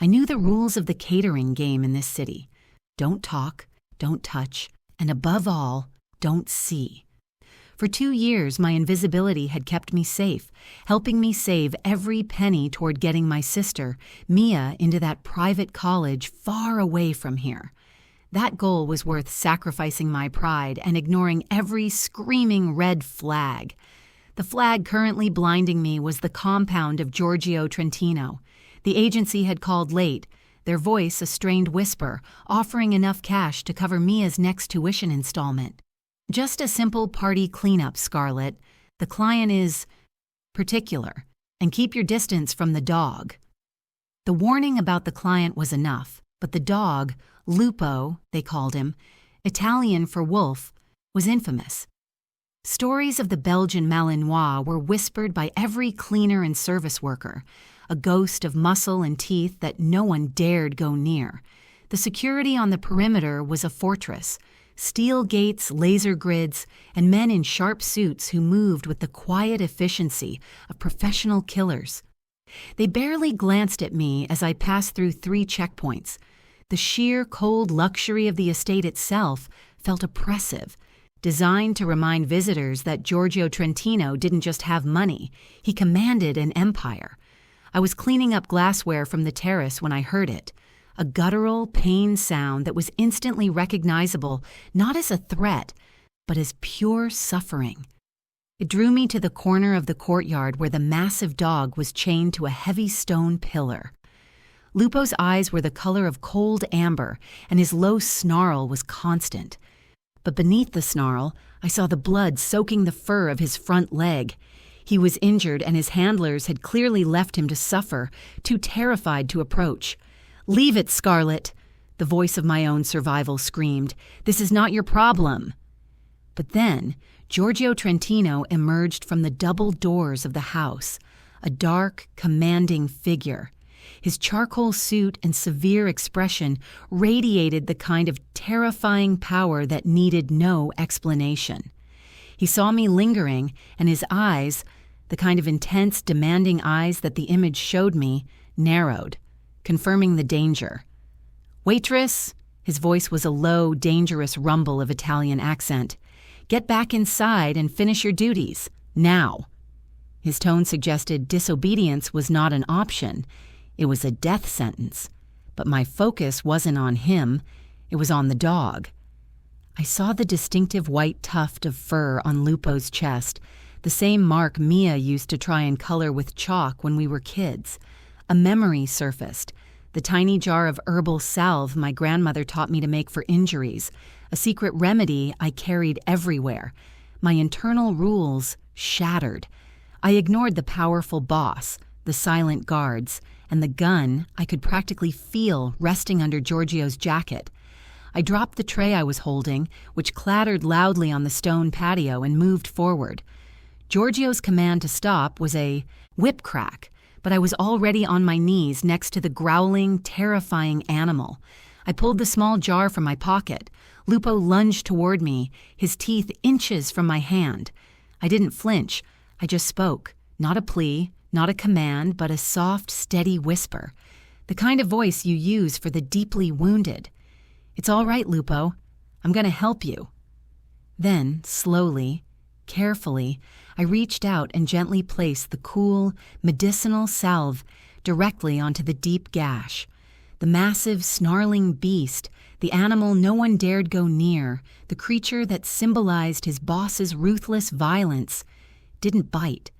I knew the rules of the catering game in this city. Don't talk, don't touch, and above all, don't see. For 2 years, my invisibility had kept me safe, helping me save every penny toward getting my sister, Mia, into that private college far away from here. That goal was worth sacrificing my pride and ignoring every screaming red flag. The flag currently blinding me was the compound of Giorgio Trentino. The agency had called late, their voice a strained whisper, offering enough cash to cover Mia's next tuition installment. Just a simple party cleanup, Scarlett. The client is particular, and keep your distance from the dog. The warning about the client was enough, but the dog, Lupo, they called him, Italian for wolf, was infamous. Stories of the Belgian Malinois were whispered by every cleaner and service worker, a ghost of muscle and teeth that no one dared go near. The security on the perimeter was a fortress, steel gates, laser grids, and men in sharp suits who moved with the quiet efficiency of professional killers. They barely glanced at me as I passed through 3 checkpoints. The sheer cold luxury of the estate itself felt oppressive, designed to remind visitors that Giorgio Trentino didn't just have money, he commanded an empire. I was cleaning up glassware from the terrace when I heard it, a guttural, pained sound that was instantly recognizable not as a threat, but as pure suffering. It drew me to the corner of the courtyard where the massive dog was chained to a heavy stone pillar. Lupo's eyes were the color of cold amber, and his low snarl was constant. But beneath the snarl, I saw the blood soaking the fur of his front leg. He was injured, and his handlers had clearly left him to suffer, too terrified to approach. "Leave it, Scarlett," the voice of my own survival screamed. "This is not your problem." But then, Giorgio Trentino emerged from the double doors of the house, a dark, commanding figure. His charcoal suit and severe expression radiated the kind of terrifying power that needed no explanation. He saw me lingering, and his eyes, the kind of intense, demanding eyes that the image showed me, narrowed, confirming the danger. "Waitress," his voice was a low, dangerous rumble of Italian accent. "Get back inside and finish your duties, now." His tone suggested disobedience was not an option. It was a death sentence. But my focus wasn't on him, it was on the dog. I saw the distinctive white tuft of fur on Lupo's chest, the same mark Mia used to try and color with chalk when we were kids. A memory surfaced, the tiny jar of herbal salve my grandmother taught me to make for injuries, a secret remedy I carried everywhere. My internal rules shattered. I ignored the powerful boss, the silent guards, and the gun I could practically feel resting under Giorgio's jacket. I dropped the tray I was holding, which clattered loudly on the stone patio, and moved forward. Giorgio's command to stop was a whip crack, but I was already on my knees next to the growling, terrifying animal. I pulled the small jar from my pocket. Lupo lunged toward me, his teeth inches from my hand. I didn't flinch. I just spoke, not a plea, not a command, but a soft, steady whisper, the kind of voice you use for the deeply wounded. "It's all right, Lupo. I'm going to help you." Then, slowly, carefully, I reached out and gently placed the cool, medicinal salve directly onto the deep gash. The massive, snarling beast, the animal no one dared go near, the creature that symbolized his boss's ruthless violence, didn't bite.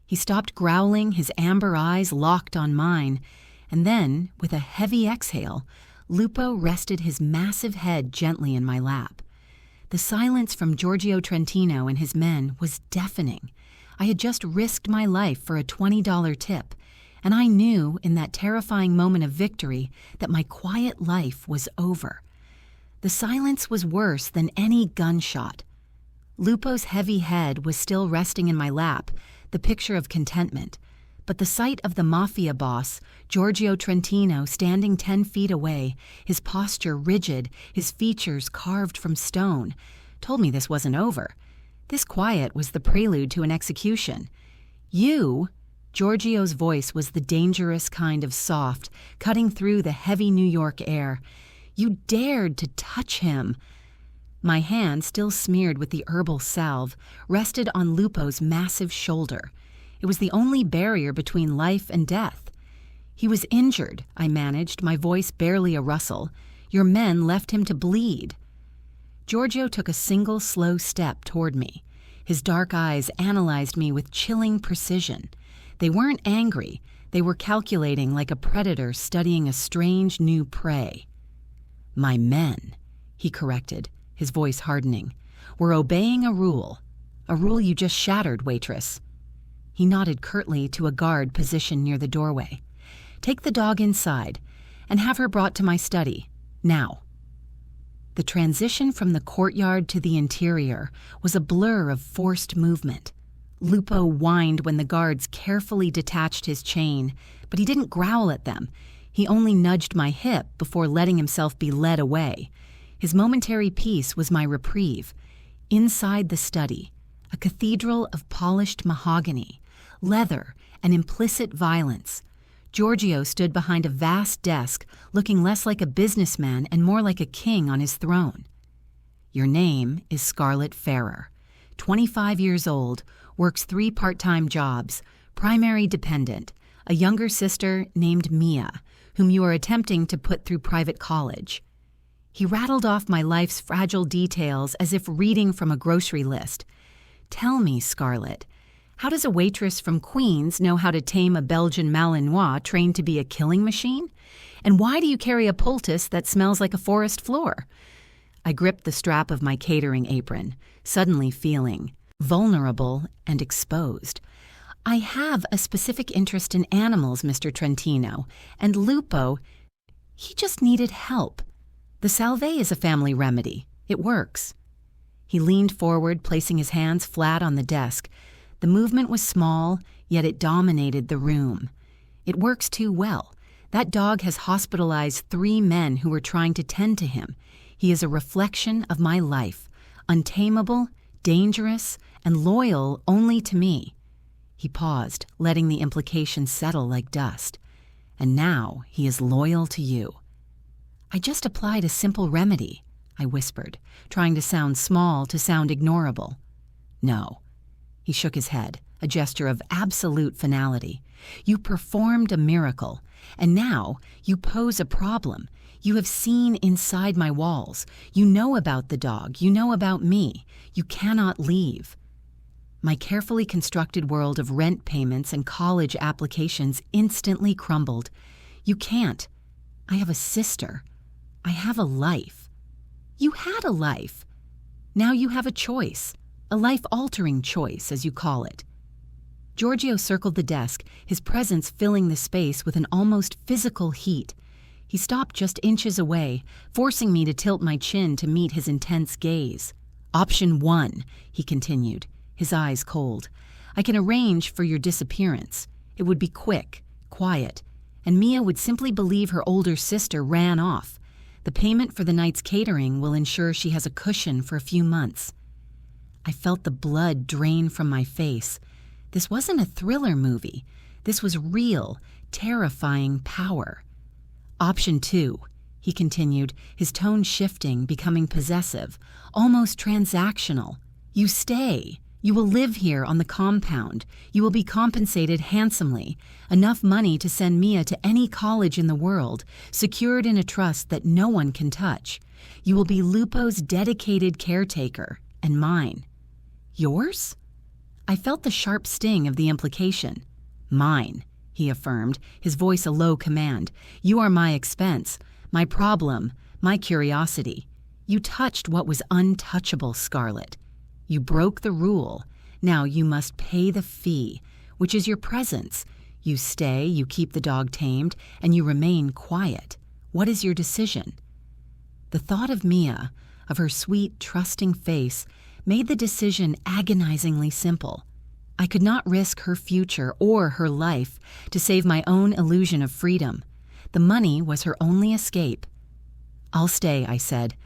He stopped growling, his amber eyes locked on mine, and then, with a heavy exhale, Lupo rested his massive head gently in my lap. The silence from Giorgio Trentino and his men was deafening. I had just risked my life for a $20 tip, and I knew in that terrifying moment of victory that my quiet life was over. The silence was worse than any gunshot. Lupo's heavy head was still resting in my lap, the picture of contentment, but the sight of the Mafia boss, Giorgio Trentino, standing 10 feet away, his posture rigid, his features carved from stone, told me this wasn't over. This quiet was the prelude to an execution. "You," Giorgio's voice was the dangerous kind of soft, cutting through the heavy New York air. "You dared to touch him." My hand, still smeared with the herbal salve, rested on Lupo's massive shoulder. It was the only barrier between life and death. "He was injured," I managed, my voice barely a rustle. "Your men left him to bleed." Giorgio took a single slow step toward me. His dark eyes analyzed me with chilling precision. They weren't angry. They were calculating like a predator studying a strange new prey. "My men," he corrected, his voice hardening. "We're obeying a rule you just shattered, Waitress." He nodded curtly to a guard positioned near the doorway. "Take the dog inside and have her brought to my study, now." The transition from the courtyard to the interior was a blur of forced movement. Lupo whined when the guards carefully detached his chain, but he didn't growl at them. He only nudged my hip before letting himself be led away. His momentary peace was my reprieve. Inside the study, a cathedral of polished mahogany, leather, and implicit violence, Giorgio stood behind a vast desk, looking less like a businessman and more like a king on his throne. "Your name is Scarlett Farrer, 25 years old, works 3 part-time jobs, primary dependent, a younger sister named Mia, whom you are attempting to put through private college." He rattled off my life's fragile details as if reading from a grocery list. "Tell me, Scarlett, how does a waitress from Queens know how to tame a Belgian Malinois trained to be a killing machine? And why do you carry a poultice that smells like a forest floor?" I gripped the strap of my catering apron, suddenly feeling vulnerable and exposed. "I have a specific interest in animals, Mr. Trentino, and Lupo, he just needed help. The salve is a family remedy. It works." He leaned forward, placing his hands flat on the desk. The movement was small, yet it dominated the room. "It works too well. That dog has hospitalized 3 men who were trying to tend to him. He is a reflection of my life, untamable, dangerous, and loyal only to me." He paused, letting the implication settle like dust. "And now he is loyal to you." "I just applied a simple remedy," I whispered, trying to sound small to sound ignorable. "No." He shook his head, a gesture of absolute finality. "You performed a miracle, and now you pose a problem. You have seen inside my walls. You know about the dog. You know about me. You cannot leave." My carefully constructed world of rent payments and college applications instantly crumbled. "You can't. I have a sister. I have a life." "You had a life. Now you have a choice. A life-altering choice, as you call it." Giorgio circled the desk, his presence filling the space with an almost physical heat. He stopped just inches away, forcing me to tilt my chin to meet his intense gaze. "Option 1, he continued, his eyes cold. "I can arrange for your disappearance. It would be quick, quiet, and Mia would simply believe her older sister ran off. The payment for the night's catering will ensure she has a cushion for a few months." I felt the blood drain from my face. This wasn't a thriller movie. This was real, terrifying power. "Option 2, he continued, his tone shifting, becoming possessive, almost transactional. "You stay. You will live here on the compound. You will be compensated handsomely, enough money to send Mia to any college in the world, secured in a trust that no one can touch. You will be Lupo's dedicated caretaker, and mine." "Yours?" I felt the sharp sting of the implication. "Mine," he affirmed, his voice a low command. "You are my expense, my problem, my curiosity. You touched what was untouchable, Scarlett. You broke the rule. Now you must pay the fee, which is your presence. You stay, you keep the dog tamed, and you remain quiet. What is your decision?" The thought of Mia, of her sweet, trusting face, made the decision agonizingly simple. I could not risk her future or her life to save my own illusion of freedom. The money was her only escape. "I'll stay," I said,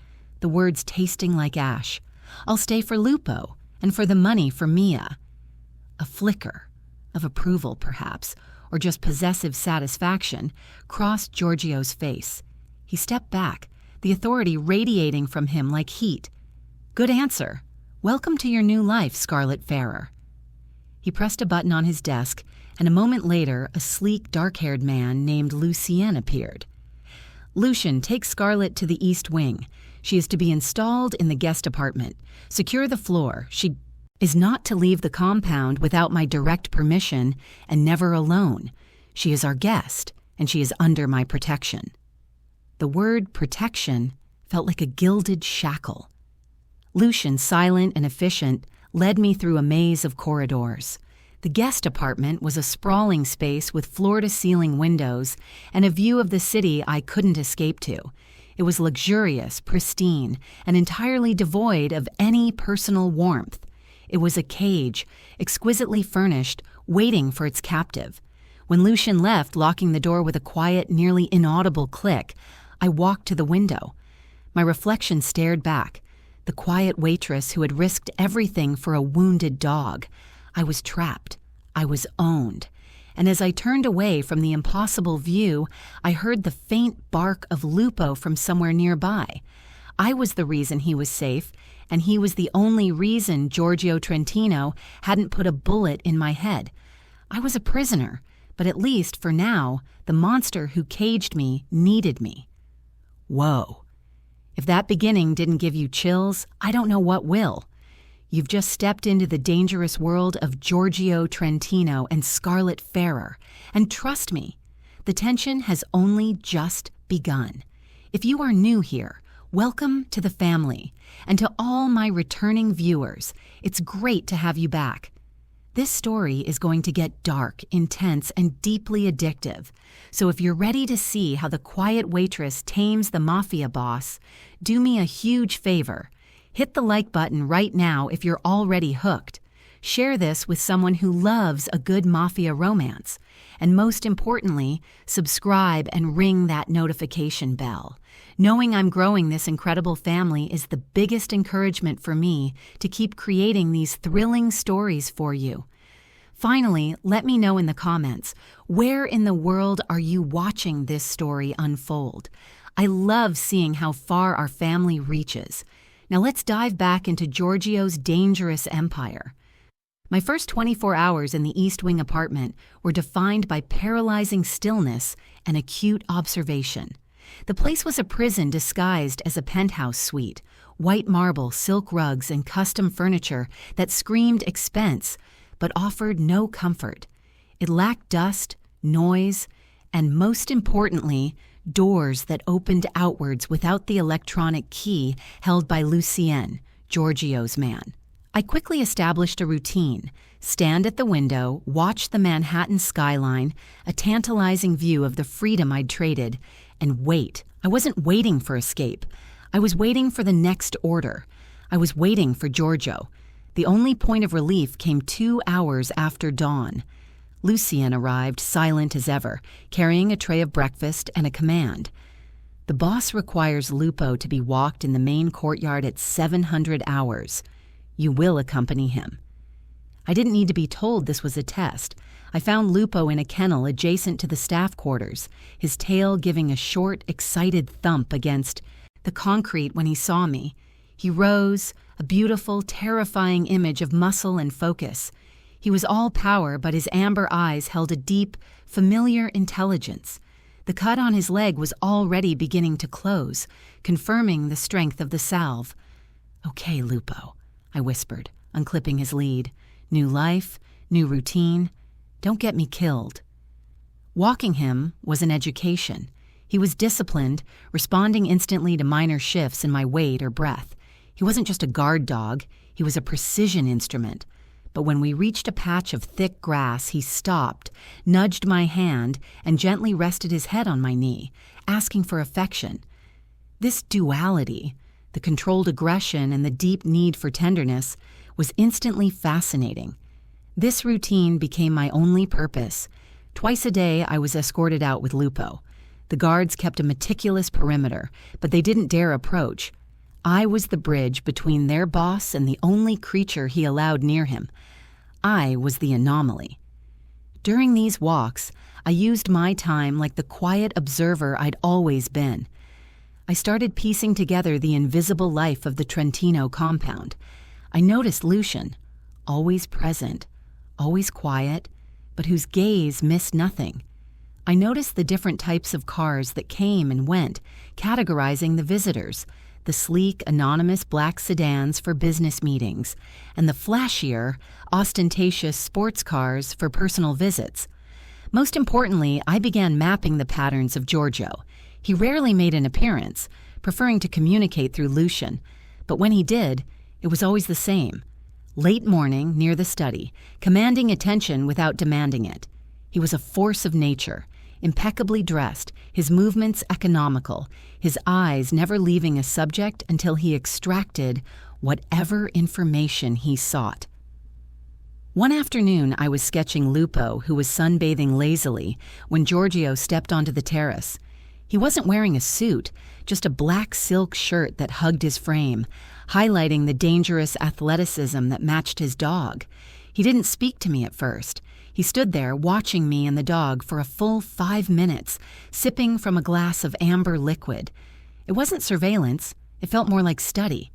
the words tasting like ash. "I'll stay for Lupo, and for the money for Mia." A flicker, of approval perhaps, or just possessive satisfaction, crossed Giorgio's face. He stepped back, the authority radiating from him like heat. "Good answer. Welcome to your new life, Scarlett Farrer." He pressed a button on his desk, and a moment later, a sleek, dark-haired man named Lucien appeared. "Lucien, take Scarlett to the East Wing. She is to be installed in the guest apartment. Secure the floor. She is not to leave the compound without my direct permission and never alone. She is our guest, and she is under my protection." The word protection felt like a gilded shackle. Lucien, silent and efficient, led me through a maze of corridors. The guest apartment was a sprawling space with floor-to-ceiling windows and a view of the city I couldn't escape to. It was luxurious, pristine, and entirely devoid of any personal warmth. It was a cage, exquisitely furnished, waiting for its captive. When Lucien left, locking the door with a quiet, nearly inaudible click, I walked to the window. My reflection stared back. The quiet waitress who had risked everything for a wounded dog. I was trapped. I was owned. And as I turned away from the impossible view, I heard the faint bark of Lupo from somewhere nearby. I was the reason he was safe, and he was the only reason Giorgio Trentino hadn't put a bullet in my head. I was a prisoner, but at least, for now, the monster who caged me needed me. Whoa. If that beginning didn't give you chills, I don't know what will. You've just stepped into the dangerous world of Giorgio Trentino and Scarlett Farrer. And trust me, the tension has only just begun. If you are new here, welcome to the family. And to all my returning viewers, it's great to have you back. This story is going to get dark, intense, and deeply addictive. So if you're ready to see how the quiet waitress tames the Mafia boss, do me a huge favor. Hit the like button right now if you're already hooked. Share this with someone who loves a good Mafia romance. And most importantly, subscribe and ring that notification bell. Knowing I'm growing this incredible family is the biggest encouragement for me to keep creating these thrilling stories for you. Finally, let me know in the comments, where in the world are you watching this story unfold? I love seeing how far our family reaches. Now let's dive back into Giorgio's dangerous empire. My first 24 hours in the East Wing apartment were defined by paralyzing stillness and acute observation. The place was a prison disguised as a penthouse suite, white marble, silk rugs, and custom furniture that screamed expense, but offered no comfort. It lacked dust, noise, and most importantly, doors that opened outwards without the electronic key held by Lucien, Giorgio's man. I quickly established a routine: stand at the window, watch the Manhattan skyline, a tantalizing view of the freedom I'd traded, and wait. I wasn't waiting for escape. I was waiting for the next order. I was waiting for Giorgio. The only point of relief came 2 hours after dawn. Lucien arrived, silent as ever, carrying a tray of breakfast and a command. The boss requires Lupo to be walked in the main courtyard at 700 hours. You will accompany him. I didn't need to be told this was a test. I found Lupo in a kennel adjacent to the staff quarters, his tail giving a short, excited thump against the concrete when he saw me. He rose, a beautiful, terrifying image of muscle and focus. He was all power, but his amber eyes held a deep, familiar intelligence. The cut on his leg was already beginning to close, confirming the strength of the salve. "Okay, Lupo," I whispered, unclipping his lead. "New life, new routine. Don't get me killed." Walking him was an education. He was disciplined, responding instantly to minor shifts in my weight or breath. He wasn't just a guard dog, he was a precision instrument. But when we reached a patch of thick grass, he stopped, nudged my hand, and gently rested his head on my knee, asking for affection. This duality, the controlled aggression and the deep need for tenderness, was instantly fascinating. This routine became my only purpose. Twice a day, I was escorted out with Lupo. The guards kept a meticulous perimeter, but they didn't dare approach. I was the bridge between their boss and the only creature he allowed near him. I was the anomaly. During these walks, I used my time like the quiet observer I'd always been. I started piecing together the invisible life of the Trentino compound. I noticed Lucian, always present, always quiet, but whose gaze missed nothing. I noticed the different types of cars that came and went, categorizing the visitors, the sleek, anonymous black sedans for business meetings, and the flashier, ostentatious sports cars for personal visits. Most importantly, I began mapping the patterns of Giorgio. He rarely made an appearance, preferring to communicate through Lucian, but when he did, it was always the same. Late morning, near the study, commanding attention without demanding it. He was a force of nature, impeccably dressed, his movements economical, his eyes never leaving a subject until he extracted whatever information he sought. One afternoon, I was sketching Lupo, who was sunbathing lazily, when Giorgio stepped onto the terrace. He wasn't wearing a suit, just a black silk shirt that hugged his frame, highlighting the dangerous athleticism that matched his dog. He didn't speak to me at first. He stood there watching me and the dog for a full 5 minutes, sipping from a glass of amber liquid. It wasn't surveillance. It felt more like study.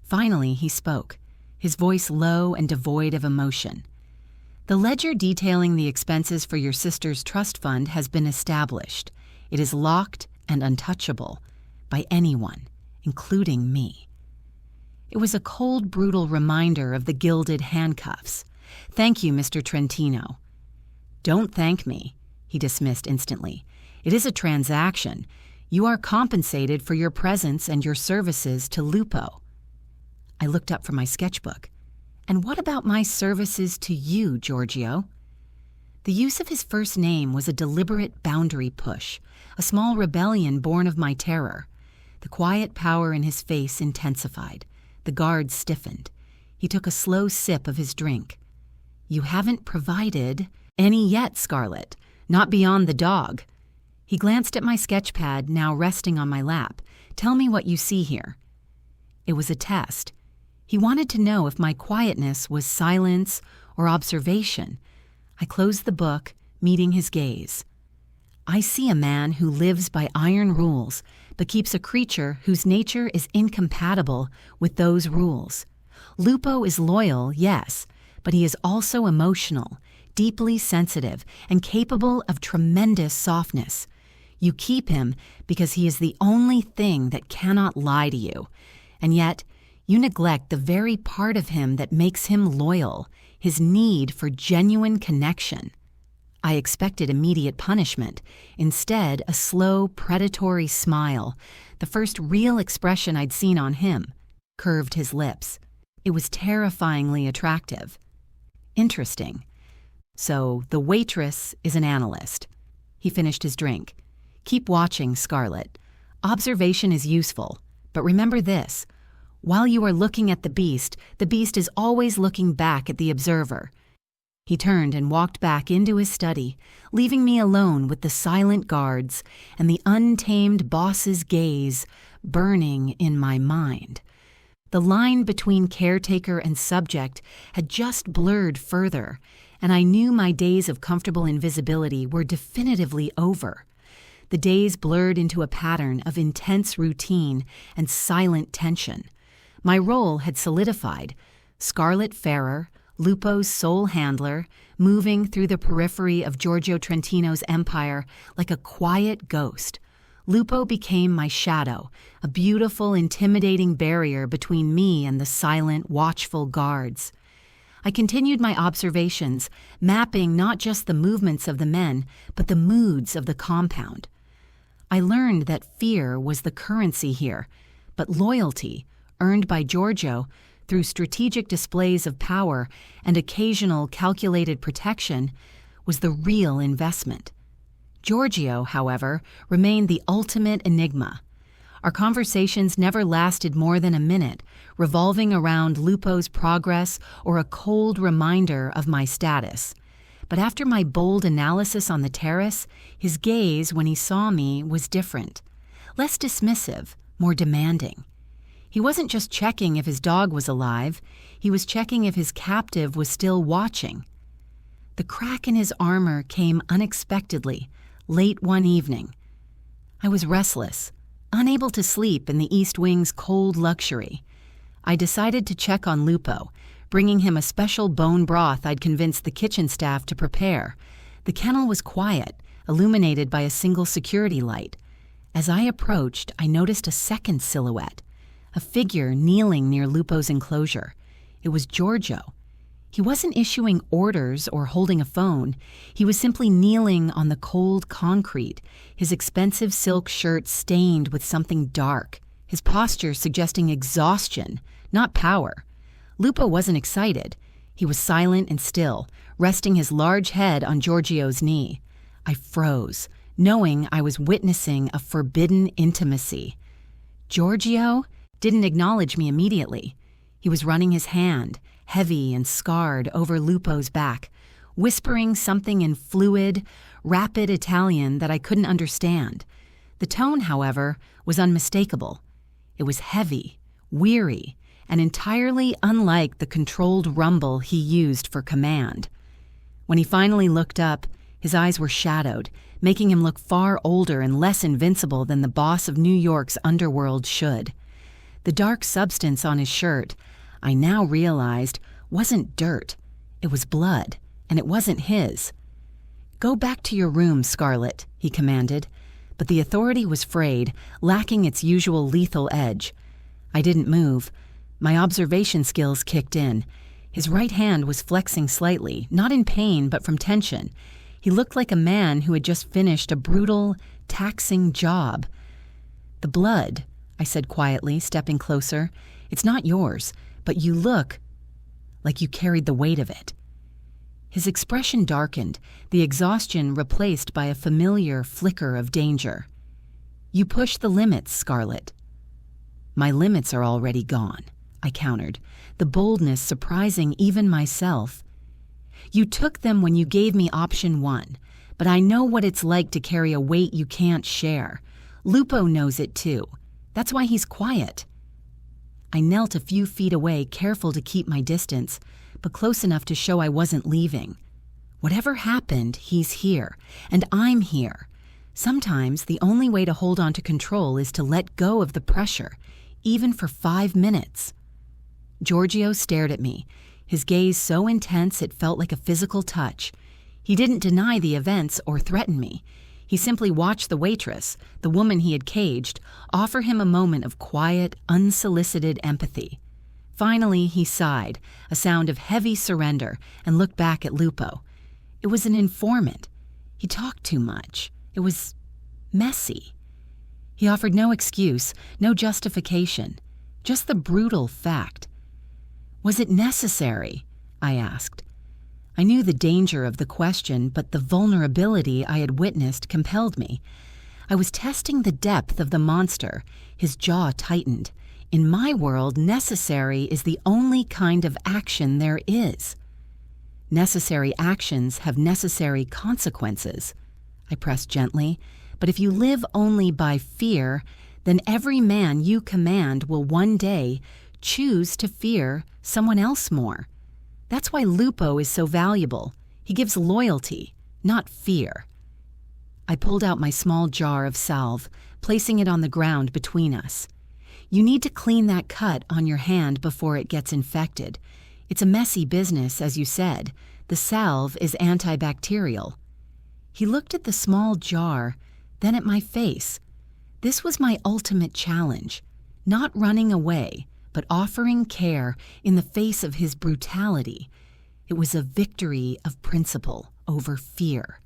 Finally, he spoke, his voice low and devoid of emotion. "The ledger detailing the expenses for your sister's trust fund has been established. It is locked and untouchable by anyone, including me." It was a cold, brutal reminder of the gilded handcuffs. "Thank you, Mr. Trentino." "Don't thank me," he dismissed instantly. "It is a transaction. You are compensated for your presence and your services to Lupo." I looked up from my sketchbook. "And what about my services to you, Giorgio?" The use of his first name was a deliberate boundary push, a small rebellion born of my terror. The quiet power in his face intensified. The guard stiffened. He took a slow sip of his drink. "You haven't provided any yet, Scarlett. Not beyond the dog." He glanced at my sketch pad, now resting on my lap. "Tell me what you see here." It was a test. He wanted to know if my quietness was silence or observation. I closed the book, meeting his gaze. "I see a man who lives by iron rules, but keeps a creature whose nature is incompatible with those rules. Lupo is loyal, yes, but he is also emotional, deeply sensitive, and capable of tremendous softness. You keep him because he is the only thing that cannot lie to you, and yet you neglect the very part of him that makes him loyal, his need for genuine connection." I expected immediate punishment. Instead, a slow, predatory smile, the first real expression I'd seen on him, curved his lips. It was terrifyingly attractive. "Interesting. So, the waitress is an analyst." He finished his drink. "Keep watching, Scarlett. Observation is useful, but remember this. While you are looking at the beast is always looking back at the observer." He turned and walked back into his study, leaving me alone with the silent guards and the untamed boss's gaze burning in my mind. The line between caretaker and subject had just blurred further, and I knew my days of comfortable invisibility were definitively over. The days blurred into a pattern of intense routine and silent tension. My role had solidified. Scarlett Farrer, Lupo's sole handler, moving through the periphery of Giorgio Trentino's empire like a quiet ghost. Lupo became my shadow, a beautiful, intimidating barrier between me and the silent, watchful guards. I continued my observations, mapping not just the movements of the men, but the moods of the compound. I learned that fear was the currency here, but loyalty, earned by Giorgio through strategic displays of power and occasional calculated protection, was the real investment. Giorgio, however, remained the ultimate enigma. Our conversations never lasted more than a minute, revolving around Lupo's progress or a cold reminder of my status. But after my bold analysis on the terrace, his gaze when he saw me was different, less dismissive, more demanding. He wasn't just checking if his dog was alive, he was checking if his captive was still watching. The crack in his armor came unexpectedly, late one evening. I was restless, unable to sleep in the East Wing's cold luxury. I decided to check on Lupo, bringing him a special bone broth I'd convinced the kitchen staff to prepare. The kennel was quiet, illuminated by a single security light. As I approached, I noticed a second silhouette, a figure kneeling near Lupo's enclosure. It was Giorgio. He wasn't issuing orders or holding a phone. He was simply kneeling on the cold concrete, his expensive silk shirt stained with something dark, his posture suggesting exhaustion, not power. Lupo wasn't excited. He was silent and still, resting his large head on Giorgio's knee. I froze, knowing I was witnessing a forbidden intimacy. Giorgio didn't acknowledge me immediately. He was running his hand, heavy and scarred, over Lupo's back, whispering something in fluid, rapid Italian that I couldn't understand. The tone, however, was unmistakable. It was heavy, weary, and entirely unlike the controlled rumble he used for command. When he finally looked up, his eyes were shadowed, making him look far older and less invincible than the boss of New York's underworld should. The dark substance on his shirt, I now realized, wasn't dirt. It was blood, and it wasn't his. "Go back to your room, Scarlett," he commanded, but the authority was frayed, lacking its usual lethal edge. I didn't move. My observation skills kicked in. His right hand was flexing slightly, not in pain but from tension. He looked like a man who had just finished a brutal, taxing job. "The blood," I said quietly, stepping closer. "It's not yours, but you look like you carried the weight of it." His expression darkened, the exhaustion replaced by a familiar flicker of danger. "You push the limits, Scarlett." "My limits are already gone," I countered, the boldness surprising even myself. "You took them when you gave me option 1, but I know what it's like to carry a weight you can't share. Lupo knows it too. That's why he's quiet." I knelt a few feet away, careful to keep my distance, but close enough to show I wasn't leaving. Whatever happened, he's here, and I'm here. Sometimes the only way to hold on to control is to let go of the pressure, even for 5 minutes. Giorgio stared at me, his gaze so intense it felt like a physical touch. He didn't deny the events or threaten me. He simply watched the waitress, the woman he had caged, offer him a moment of quiet, unsolicited empathy. Finally, he sighed, a sound of heavy surrender, and looked back at Lupo. It was an informant. He talked too much. It was messy. He offered no excuse, no justification, just the brutal fact. "Was it necessary?" I asked. I knew the danger of the question, but the vulnerability I had witnessed compelled me. I was testing the depth of the monster. His jaw tightened. In my world, necessary is the only kind of action there is. Necessary actions have necessary consequences. I pressed gently, but if you live only by fear, then every man you command will one day choose to fear someone else more. That's why Lupo is so valuable. He gives loyalty, not fear. I pulled out my small jar of salve, placing it on the ground between us. "You need to clean that cut on your hand before it gets infected. It's a messy business, as you said. The salve is antibacterial." He looked at the small jar, then at my face. This was my ultimate challenge, not running away, but offering care in the face of his brutality. It was a victory of principle over fear.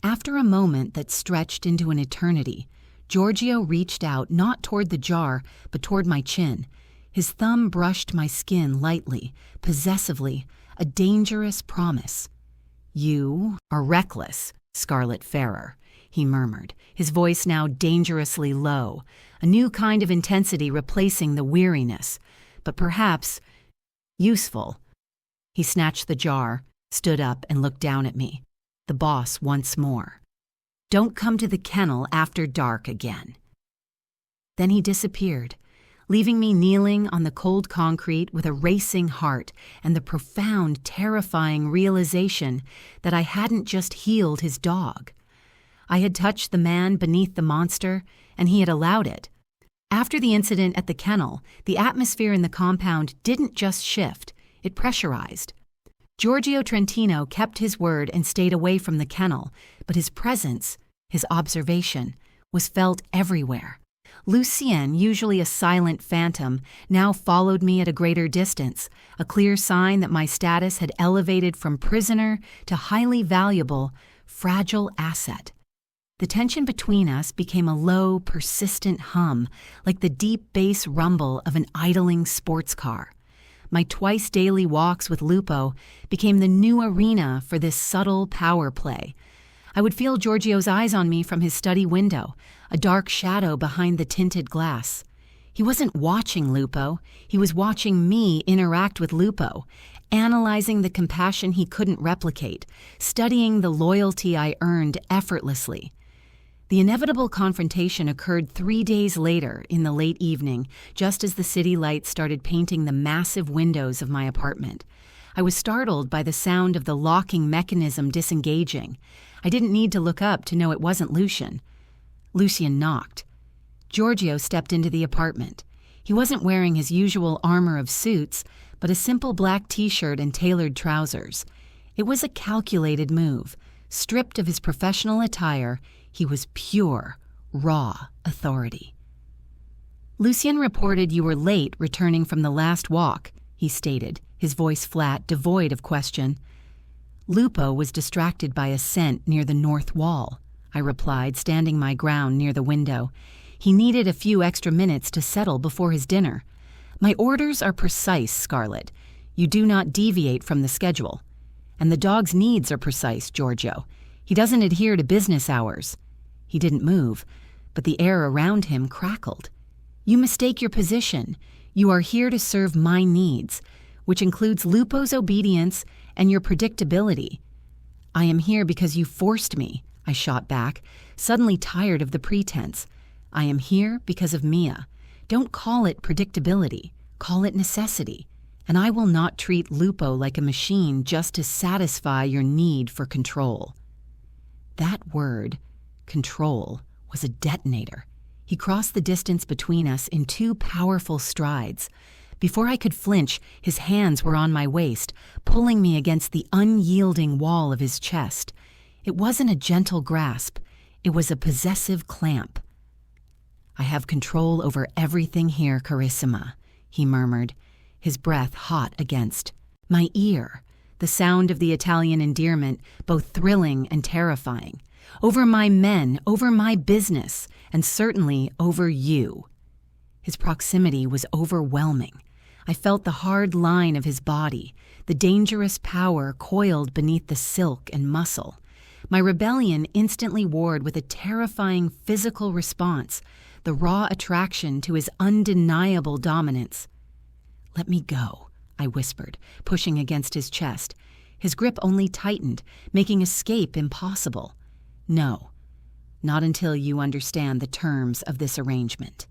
After a moment that stretched into an eternity, Giorgio reached out not toward the jar, but toward my chin. His thumb brushed my skin lightly, possessively, a dangerous promise. "You are reckless, Scarlett Farrer," he murmured, his voice now dangerously low, a new kind of intensity replacing the weariness, but perhaps useful. He snatched the jar, stood up, and looked down at me, the boss once more. "Don't come to the kennel after dark again." Then he disappeared, leaving me kneeling on the cold concrete with a racing heart and the profound, terrifying realization that I hadn't just healed his dog. I had touched the man beneath the monster, and he had allowed it. After the incident at the kennel, the atmosphere in the compound didn't just shift, it pressurized. Giorgio Trentino kept his word and stayed away from the kennel, but his presence, his observation, was felt everywhere. Lucien, usually a silent phantom, now followed me at a greater distance, a clear sign that my status had elevated from prisoner to highly valuable, fragile asset. The tension between us became a low, persistent hum, like the deep bass rumble of an idling sports car. My twice-daily walks with Lupo became the new arena for this subtle power play. I would feel Giorgio's eyes on me from his study window, a dark shadow behind the tinted glass. He wasn't watching Lupo, he was watching me interact with Lupo, analyzing the compassion he couldn't replicate, studying the loyalty I earned effortlessly. The inevitable confrontation occurred 3 days later in the late evening, just as the city lights started painting the massive windows of my apartment. I was startled by the sound of the locking mechanism disengaging. I didn't need to look up to know it wasn't Lucien. Lucien knocked. Giorgio stepped into the apartment. He wasn't wearing his usual armor of suits, but a simple black t-shirt and tailored trousers. It was a calculated move. Stripped of his professional attire, he was pure, raw authority. Lucien reported you were late returning from the last walk, he stated, his voice flat, devoid of question. Lupo was distracted by a scent near the north wall, I replied, standing my ground near the window. He needed a few extra minutes to settle before his dinner. My orders are precise, Scarlett. You do not deviate from the schedule. And the dog's needs are precise, Giorgio. He doesn't adhere to business hours. He didn't move, but the air around him crackled. You mistake your position. You are here to serve my needs, which includes Lupo's obedience and your predictability. I am here because you forced me, I shot back, suddenly tired of the pretense. I am here because of Mia. Don't call it predictability. Call it necessity. And I will not treat Lupo like a machine just to satisfy your need for control. That word, control, was a detonator. He crossed the distance between us in 2 powerful strides. Before I could flinch, his hands were on my waist, pulling me against the unyielding wall of his chest. It wasn't a gentle grasp. It was a possessive clamp. I have control over everything here, Carissima, he murmured, his breath hot against my ear, the sound of the Italian endearment, both thrilling and terrifying. Over my men, over my business, and certainly over you. His proximity was overwhelming. I felt the hard line of his body, the dangerous power coiled beneath the silk and muscle. My rebellion instantly warred with a terrifying physical response, the raw attraction to his undeniable dominance. Let me go, I whispered, pushing against his chest. His grip only tightened, making escape impossible. No, not until you understand the terms of this arrangement.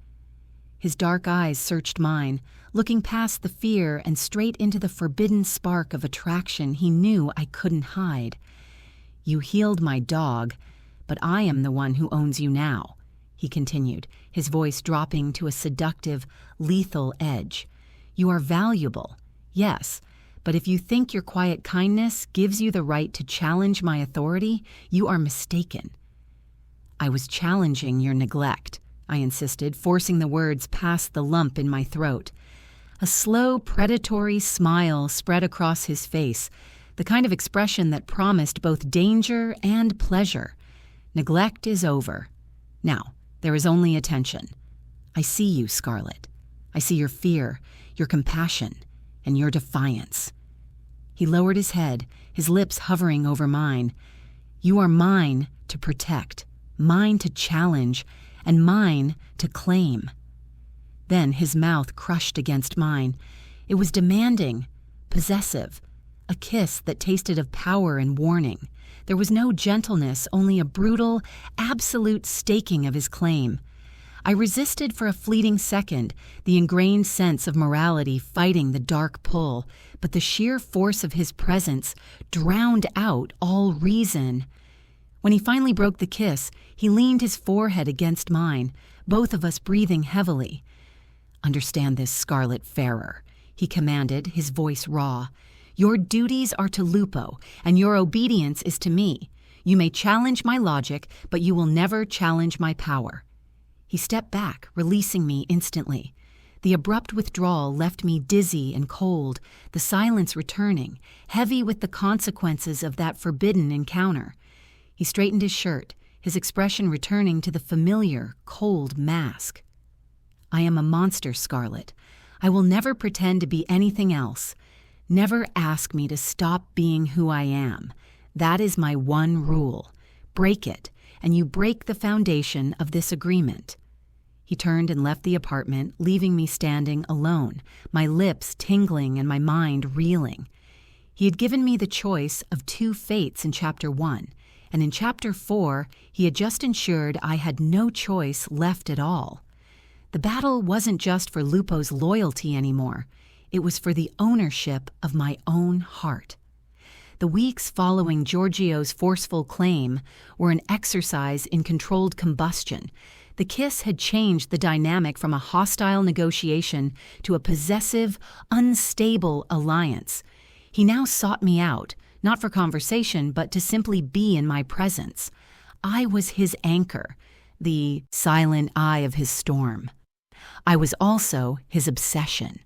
His dark eyes searched mine, looking past the fear and straight into the forbidden spark of attraction he knew I couldn't hide. You healed my dog, but I am the one who owns you now, he continued, his voice dropping to a seductive, lethal edge. You are valuable, yes, but if you think your quiet kindness gives you the right to challenge my authority, you are mistaken. I was challenging your neglect, I insisted, forcing the words past the lump in my throat. A slow, predatory smile spread across his face, the kind of expression that promised both danger and pleasure. Neglect is over. Now, there is only attention. I see you, Scarlett. I see your fear, your compassion, and your defiance. He lowered his head, his lips hovering over mine. You are mine to protect, mine to challenge, and mine to claim. Then his mouth crushed against mine. It was demanding, possessive, a kiss that tasted of power and warning. There was no gentleness, only a brutal, absolute staking of his claim. I resisted for a fleeting second, the ingrained sense of morality fighting the dark pull, but the sheer force of his presence drowned out all reason. When he finally broke the kiss, he leaned his forehead against mine, both of us breathing heavily. "Understand this, Scarlett Farrer," he commanded, his voice raw. "Your duties are to Lupo, and your obedience is to me. You may challenge my logic, but you will never challenge my power." He stepped back, releasing me instantly. The abrupt withdrawal left me dizzy and cold, the silence returning, heavy with the consequences of that forbidden encounter. He straightened his shirt, his expression returning to the familiar, cold mask. "I am a monster, Scarlett. I will never pretend to be anything else. Never ask me to stop being who I am. That is my one rule. Break it, and you break the foundation of this agreement." He turned and left the apartment, leaving me standing alone, my lips tingling and my mind reeling. He had given me the choice of two fates in Chapter 1, and in Chapter 4, he had just ensured I had no choice left at all. The battle wasn't just for Lupo's loyalty anymore. It was for the ownership of my own heart. The weeks following Giorgio's forceful claim were an exercise in controlled combustion. The kiss had changed the dynamic from a hostile negotiation to a possessive, unstable alliance. He now sought me out, not for conversation, but to simply be in my presence. I was his anchor, the silent eye of his storm. I was also his obsession.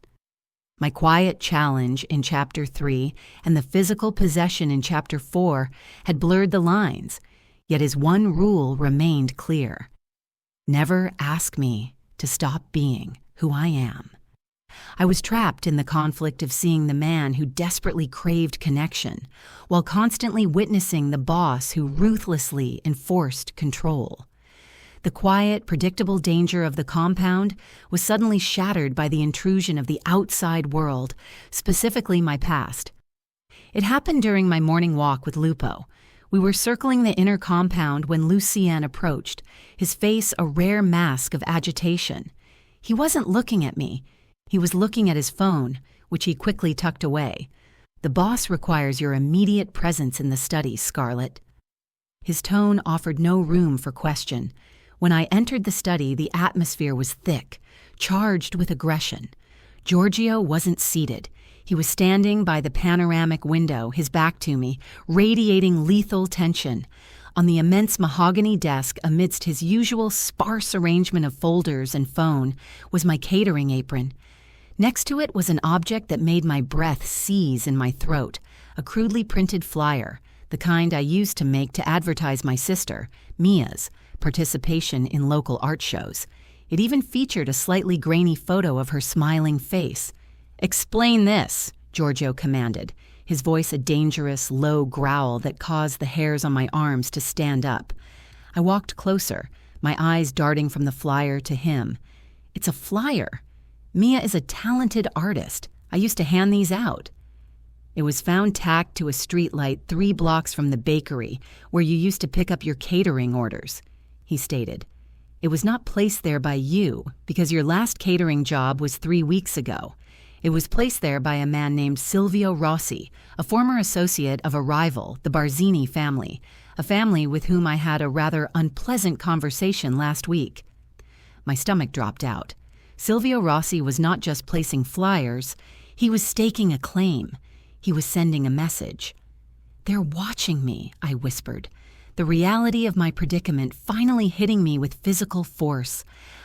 My quiet challenge in Chapter 3 and the physical possession in Chapter 4 had blurred the lines, yet his one rule remained clear. Never ask me to stop being who I am. I was trapped in the conflict of seeing the man who desperately craved connection, while constantly witnessing the boss who ruthlessly enforced control. The quiet, predictable danger of the compound was suddenly shattered by the intrusion of the outside world, specifically my past. It happened during my morning walk with Lupo. We were circling the inner compound when Lucien approached, his face a rare mask of agitation. He wasn't looking at me. He was looking at his phone, which he quickly tucked away. "The boss requires your immediate presence in the study, Scarlett." His tone offered no room for question. When I entered the study, the atmosphere was thick, charged with aggression. Giorgio wasn't seated. He was standing by the panoramic window, his back to me, radiating lethal tension. On the immense mahogany desk, amidst his usual sparse arrangement of folders and phone, was my catering apron. Next to it was an object that made my breath seize in my throat, a crudely printed flyer, the kind I used to make to advertise my sister, Mia's, participation in local art shows. It even featured a slightly grainy photo of her smiling face. "Explain this," Giorgio commanded, his voice a dangerous, low growl that caused the hairs on my arms to stand up. I walked closer, my eyes darting from the flyer to him. "It's a flyer. Mia is a talented artist. I used to hand these out." "It was found tacked to a streetlight 3 blocks from the bakery where you used to pick up your catering orders," he stated. "It was not placed there by you because your last catering job was 3 weeks ago. It was placed there by a man named Silvio Rossi, a former associate of a rival, the Barzini family, a family with whom I had a rather unpleasant conversation last week." My stomach dropped out. Silvio Rossi was not just placing flyers, he was staking a claim. He was sending a message. "They're watching me," I whispered, the reality of my predicament finally hitting me with physical force.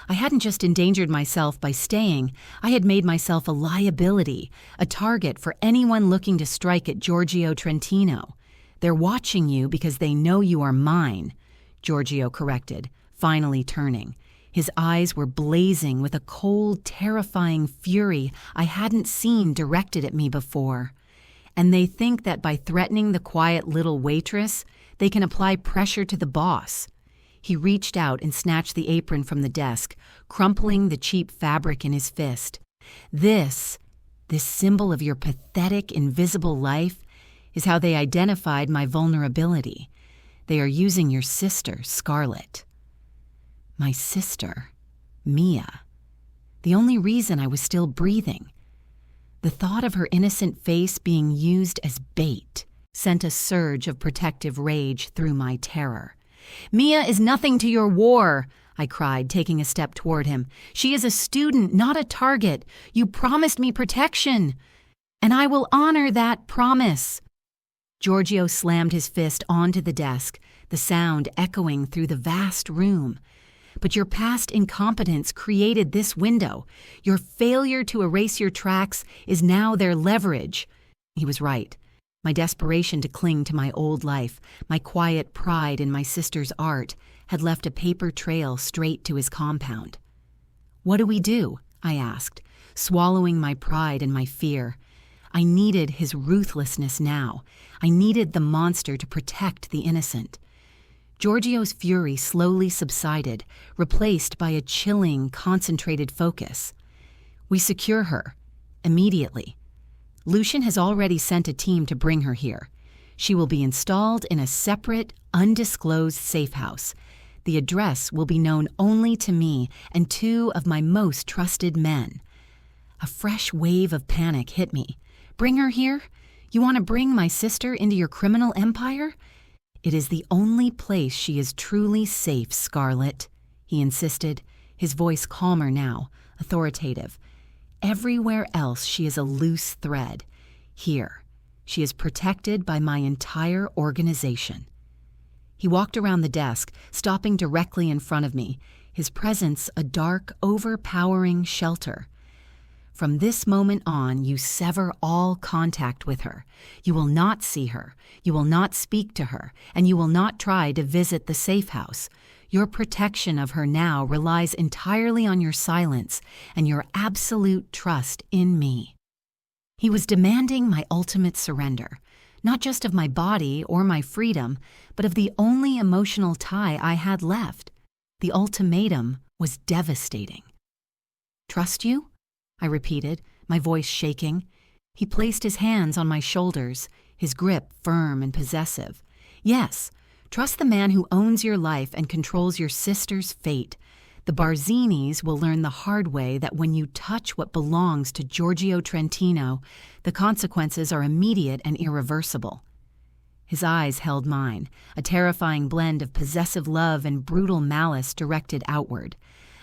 I hadn't just endangered myself by staying, I had made myself a liability, a target for anyone looking to strike at Giorgio Trentino. "They're watching you because they know you are mine," Giorgio corrected, finally turning. His eyes were blazing with a cold, terrifying fury I hadn't seen directed at me before. "And they think that by threatening the quiet little waitress, they can apply pressure to the boss." He reached out and snatched the apron from the desk, crumpling the cheap fabric in his fist. This symbol of your pathetic, invisible life, is how they identified my vulnerability. They are using your sister, Scarlett." My sister. Mia. The only reason I was still breathing. The thought of her innocent face being used as bait sent a surge of protective rage through my terror. "Mia is nothing to your war," I cried, taking a step toward him. "She is a student, not a target. You promised me protection, and I will honor that promise." Giorgio slammed his fist onto the desk, the sound echoing through the vast room. "But your past incompetence created this window. Your failure to erase your tracks is now their leverage." He was right. My desperation to cling to my old life, my quiet pride in my sister's art, had left a paper trail straight to his compound. "What do we do?" I asked, swallowing my pride and my fear. I needed his ruthlessness now. I needed the monster to protect the innocent. Giorgio's fury slowly subsided, replaced by a chilling, concentrated focus. "We secure her. Immediately. Lucian has already sent a team to bring her here. She will be installed in a separate, undisclosed safe house. The address will be known only to me and two of my most trusted men." A fresh wave of panic hit me. "Bring her here? You want to bring my sister into your criminal empire?" "It is the only place she is truly safe, Scarlett," he insisted, his voice calmer now, authoritative. "Everywhere else she is a loose thread. Here, she is protected by my entire organization." He walked around the desk, stopping directly in front of me, his presence a dark, overpowering shelter. "From this moment on, you sever all contact with her. You will not see her, you will not speak to her, and you will not try to visit the safe house. Your protection of her now relies entirely on your silence and your absolute trust in me." He was demanding my ultimate surrender, not just of my body or my freedom, but of the only emotional tie I had left. The ultimatum was devastating. "Trust you?" I repeated, my voice shaking. He placed his hands on my shoulders, his grip firm and possessive. "Yes, trust the man who owns your life and controls your sister's fate. The Barzinis will learn the hard way that when you touch what belongs to Giorgio Trentino, the consequences are immediate and irreversible." His eyes held mine, a terrifying blend of possessive love and brutal malice directed outward.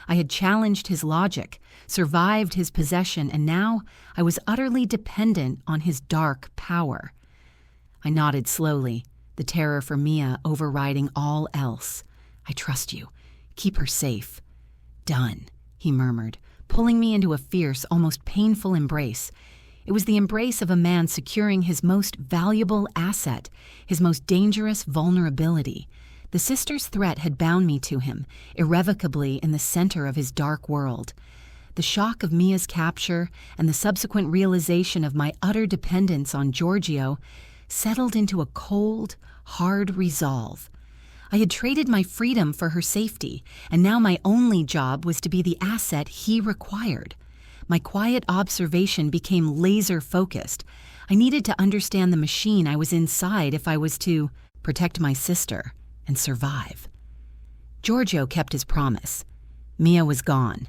I had challenged his logic, survived his possession, and now I was utterly dependent on his dark power. I nodded slowly, the terror for Mia overriding all else. "I trust you. Keep her safe." "Done," he murmured, pulling me into a fierce, almost painful embrace. It was the embrace of a man securing his most valuable asset, his most dangerous vulnerability. The sister's threat had bound me to him, irrevocably in the center of his dark world. The shock of Mia's capture and the subsequent realization of my utter dependence on Giorgio settled into a cold, hard resolve. I had traded my freedom for her safety, and now my only job was to be the asset he required. My quiet observation became laser-focused. I needed to understand the machine I was inside if I was to protect my sister and survive. Giorgio kept his promise. Mia was gone,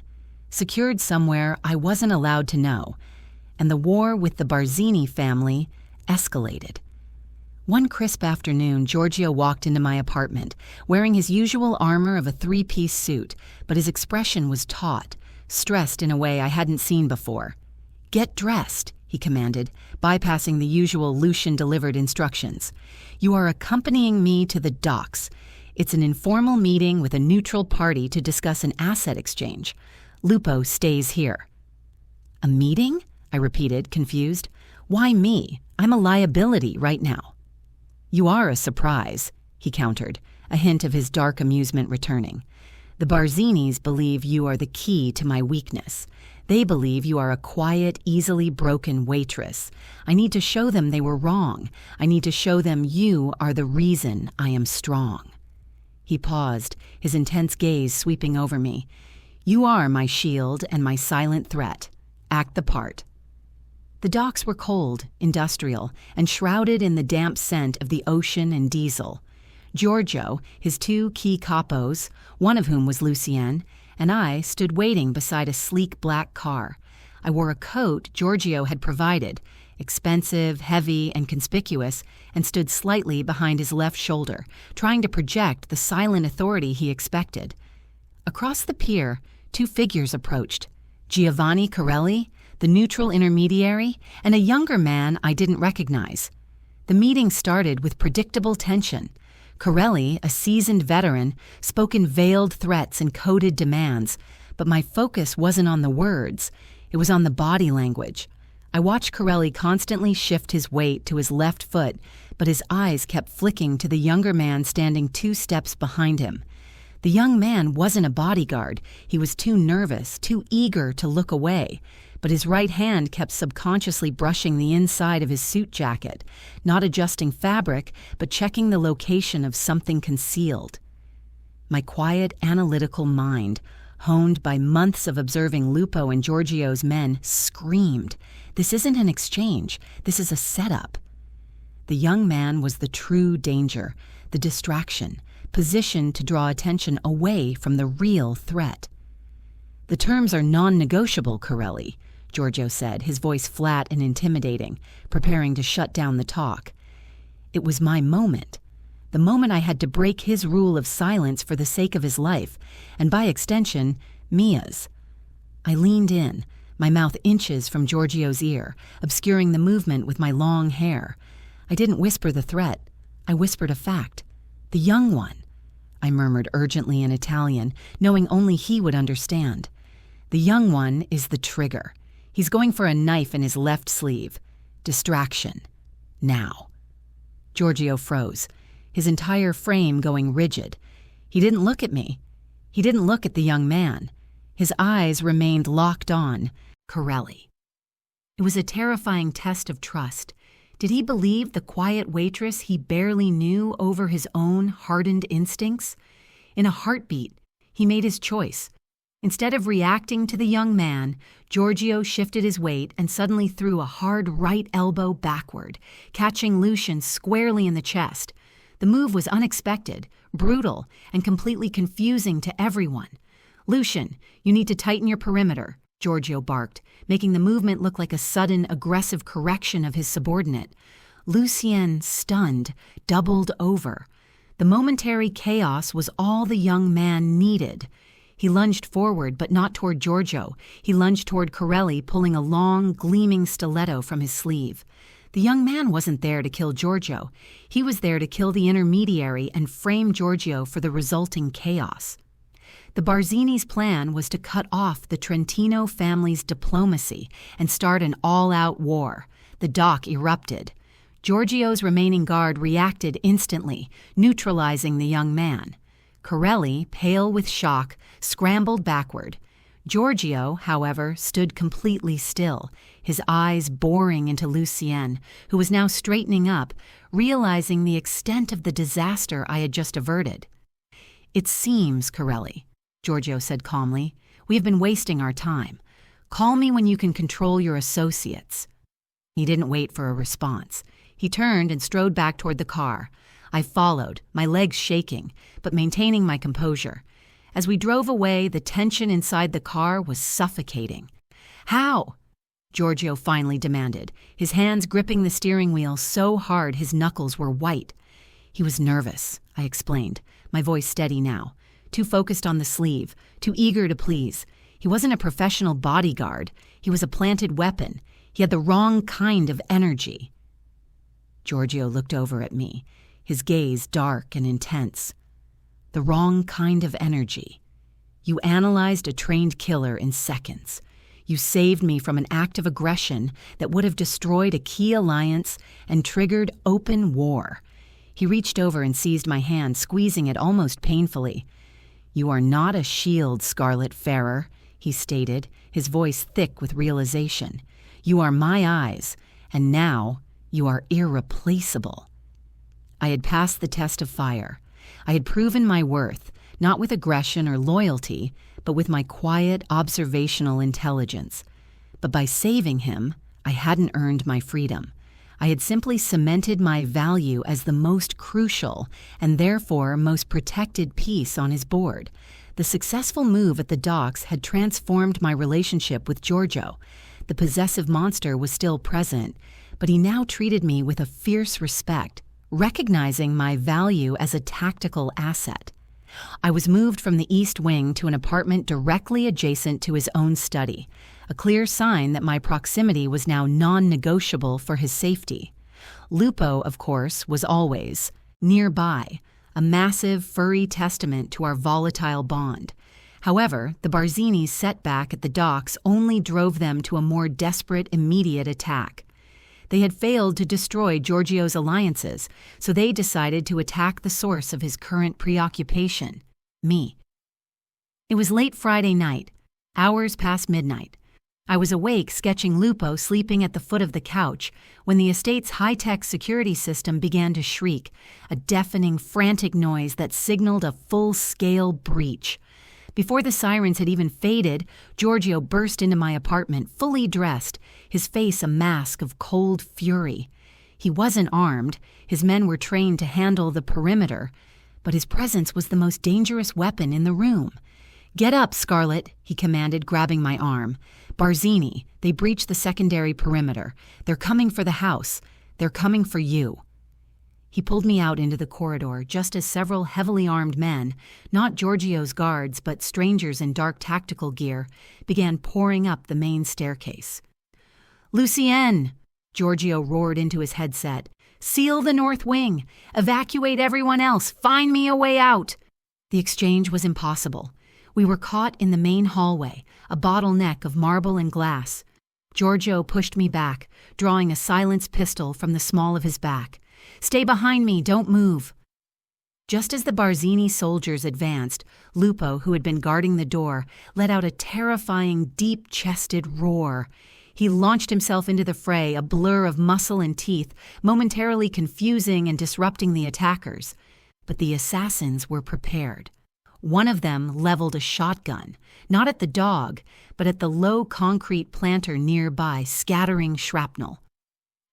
secured somewhere I wasn't allowed to know, and the war with the Barzini family escalated. One crisp afternoon, Giorgio walked into my apartment, wearing his usual armor of a three-piece suit, but his expression was taut, stressed in a way I hadn't seen before. "Get dressed," he commanded, bypassing the usual Lucian-delivered instructions. "You are accompanying me to the docks. It's an informal meeting with a neutral party to discuss an asset exchange. Lupo stays here." "A meeting?" I repeated, confused. "Why me? I'm a liability right now." "You are a surprise," he countered, a hint of his dark amusement returning. "The Barzinis believe you are the key to my weakness. They believe you are a quiet, easily broken waitress. I need to show them they were wrong. I need to show them you are the reason I am strong." He paused, his intense gaze sweeping over me. "You are my shield and my silent threat. Act the part." The docks were cold, industrial, and shrouded in the damp scent of the ocean and diesel. Giorgio, his two key capos, one of whom was Lucien, and I stood waiting beside a sleek black car. I wore a coat Giorgio had provided, expensive, heavy, and conspicuous, and stood slightly behind his left shoulder, trying to project the silent authority he expected. Across the pier, two figures approached: Giovanni Corelli, the neutral intermediary, and a younger man I didn't recognize. The meeting started with predictable tension. Corelli, a seasoned veteran, spoke in veiled threats and coded demands, but my focus wasn't on the words. It was on the body language. I watched Corelli constantly shift his weight to his left foot, but his eyes kept flicking to the younger man standing 2 steps behind him. The young man wasn't a bodyguard. He was too nervous, too eager to look away, but his right hand kept subconsciously brushing the inside of his suit jacket, not adjusting fabric, but checking the location of something concealed. My quiet, analytical mind, honed by months of observing Lupo and Giorgio's men, screamed, "This isn't an exchange. This is a setup." The young man was the true danger, the distraction, positioned to draw attention away from the real threat. "The terms are non-negotiable, Corelli," Giorgio said, his voice flat and intimidating, preparing to shut down the talk. It was my moment. The moment I had to break his rule of silence for the sake of his life, and by extension, Mia's. I leaned in, my mouth inches from Giorgio's ear, obscuring the movement with my long hair. I didn't whisper the threat. I whispered a fact. "The young one," I murmured urgently in Italian, knowing only he would understand. "The young one is the trigger. He's going for a knife in his left sleeve. Distraction. Now." Giorgio froze, his entire frame going rigid. He didn't look at me. He didn't look at the young man. His eyes remained locked on Corelli. It was a terrifying test of trust. Did he believe the quiet waitress he barely knew over his own hardened instincts? In a heartbeat, he made his choice. Instead of reacting to the young man, Giorgio shifted his weight and suddenly threw a hard right elbow backward, catching Lucian squarely in the chest. The move was unexpected, brutal, and completely confusing to everyone. "Lucian, you need to tighten your perimeter," Giorgio barked, making the movement look like a sudden, aggressive correction of his subordinate. Lucien, stunned, doubled over. The momentary chaos was all the young man needed. He lunged forward, but not toward Giorgio. He lunged toward Corelli, pulling a long, gleaming stiletto from his sleeve. The young man wasn't there to kill Giorgio. He was there to kill the intermediary and frame Giorgio for the resulting chaos. The Barzini's plan was to cut off the Trentino family's diplomacy and start an all-out war. The dock erupted. Giorgio's remaining guard reacted instantly, neutralizing the young man. Corelli, pale with shock, scrambled backward. Giorgio, however, stood completely still, his eyes boring into Lucien, who was now straightening up, realizing the extent of the disaster I had just averted. "It seems, Corelli," Giorgio said calmly, "we have been wasting our time. Call me when you can control your associates." He didn't wait for a response. He turned and strode back toward the car. I followed, my legs shaking, but maintaining my composure. As we drove away, the tension inside the car was suffocating. "How?" Giorgio finally demanded, his hands gripping the steering wheel so hard his knuckles were white. He was nervous, I explained, my voice steady now, too focused on the sleeve, too eager to please. He wasn't a professional bodyguard. He was a planted weapon. He had the wrong kind of energy. Giorgio looked over at me, his gaze dark and intense. "The wrong kind of energy. You analyzed a trained killer in seconds. You saved me from an act of aggression that would have destroyed a key alliance and triggered open war." He reached over and seized my hand, squeezing it almost painfully. "You are not a shield, Scarlett Farrer," he stated, his voice thick with realization. "You are my eyes, and now you are irreplaceable." I had passed the test of fire. I had proven my worth, not with aggression or loyalty, but with my quiet, observational intelligence. But by saving him, I hadn't earned my freedom. I had simply cemented my value as the most crucial and therefore most protected piece on his board. The successful move at the docks had transformed my relationship with Giorgio. The possessive monster was still present, but he now treated me with a fierce respect, recognizing my value as a tactical asset. I was moved from the East Wing to an apartment directly adjacent to his own study, a clear sign that my proximity was now non-negotiable for his safety. Lupo, of course, was always nearby, a massive, furry testament to our volatile bond. However, the Barzini's setback at the docks only drove them to a more desperate, immediate attack. They had failed to destroy Giorgio's alliances, so they decided to attack the source of his current preoccupation, me. It was late Friday night, hours past midnight. I was awake sketching Lupo sleeping at the foot of the couch when the estate's high-tech security system began to shriek, a deafening, frantic noise that signaled a full-scale breach. Before the sirens had even faded, Giorgio burst into my apartment, fully dressed, his face a mask of cold fury. He wasn't armed, his men were trained to handle the perimeter, but his presence was the most dangerous weapon in the room. "Get up, Scarlett," he commanded, grabbing my arm. "Barzini, they breached the secondary perimeter. They're coming for the house. They're coming for you." He pulled me out into the corridor just as several heavily armed men, not Giorgio's guards but strangers in dark tactical gear, began pouring up the main staircase. "Lucienne!" Giorgio roared into his headset. "Seal the north wing! Evacuate everyone else! Find me a way out!" The exchange was impossible. We were caught in the main hallway, a bottleneck of marble and glass. Giorgio pushed me back, drawing a silenced pistol from the small of his back. "Stay behind me, don't move." Just as the Barzini soldiers advanced, Lupo, who had been guarding the door, let out a terrifying, deep-chested roar. He launched himself into the fray, a blur of muscle and teeth, momentarily confusing and disrupting the attackers. But the assassins were prepared. One of them leveled a shotgun, not at the dog, but at the low concrete planter nearby, scattering shrapnel.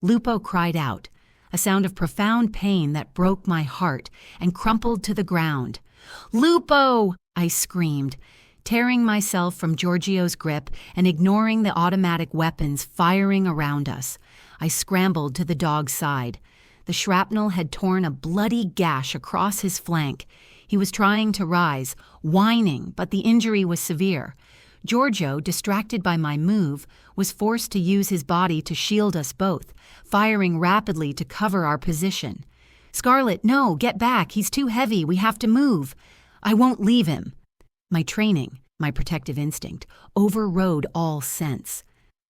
Lupo cried out, a sound of profound pain that broke my heart, and crumpled to the ground. "Lupo!" I screamed, tearing myself from Giorgio's grip and ignoring the automatic weapons firing around us. I scrambled to the dog's side. The shrapnel had torn a bloody gash across his flank. He was trying to rise, whining, but the injury was severe. Giorgio, distracted by my move, was forced to use his body to shield us both, firing rapidly to cover our position. "Scarlett, no, get back, he's too heavy, we have to move." "I won't leave him." My training, my protective instinct, overrode all sense.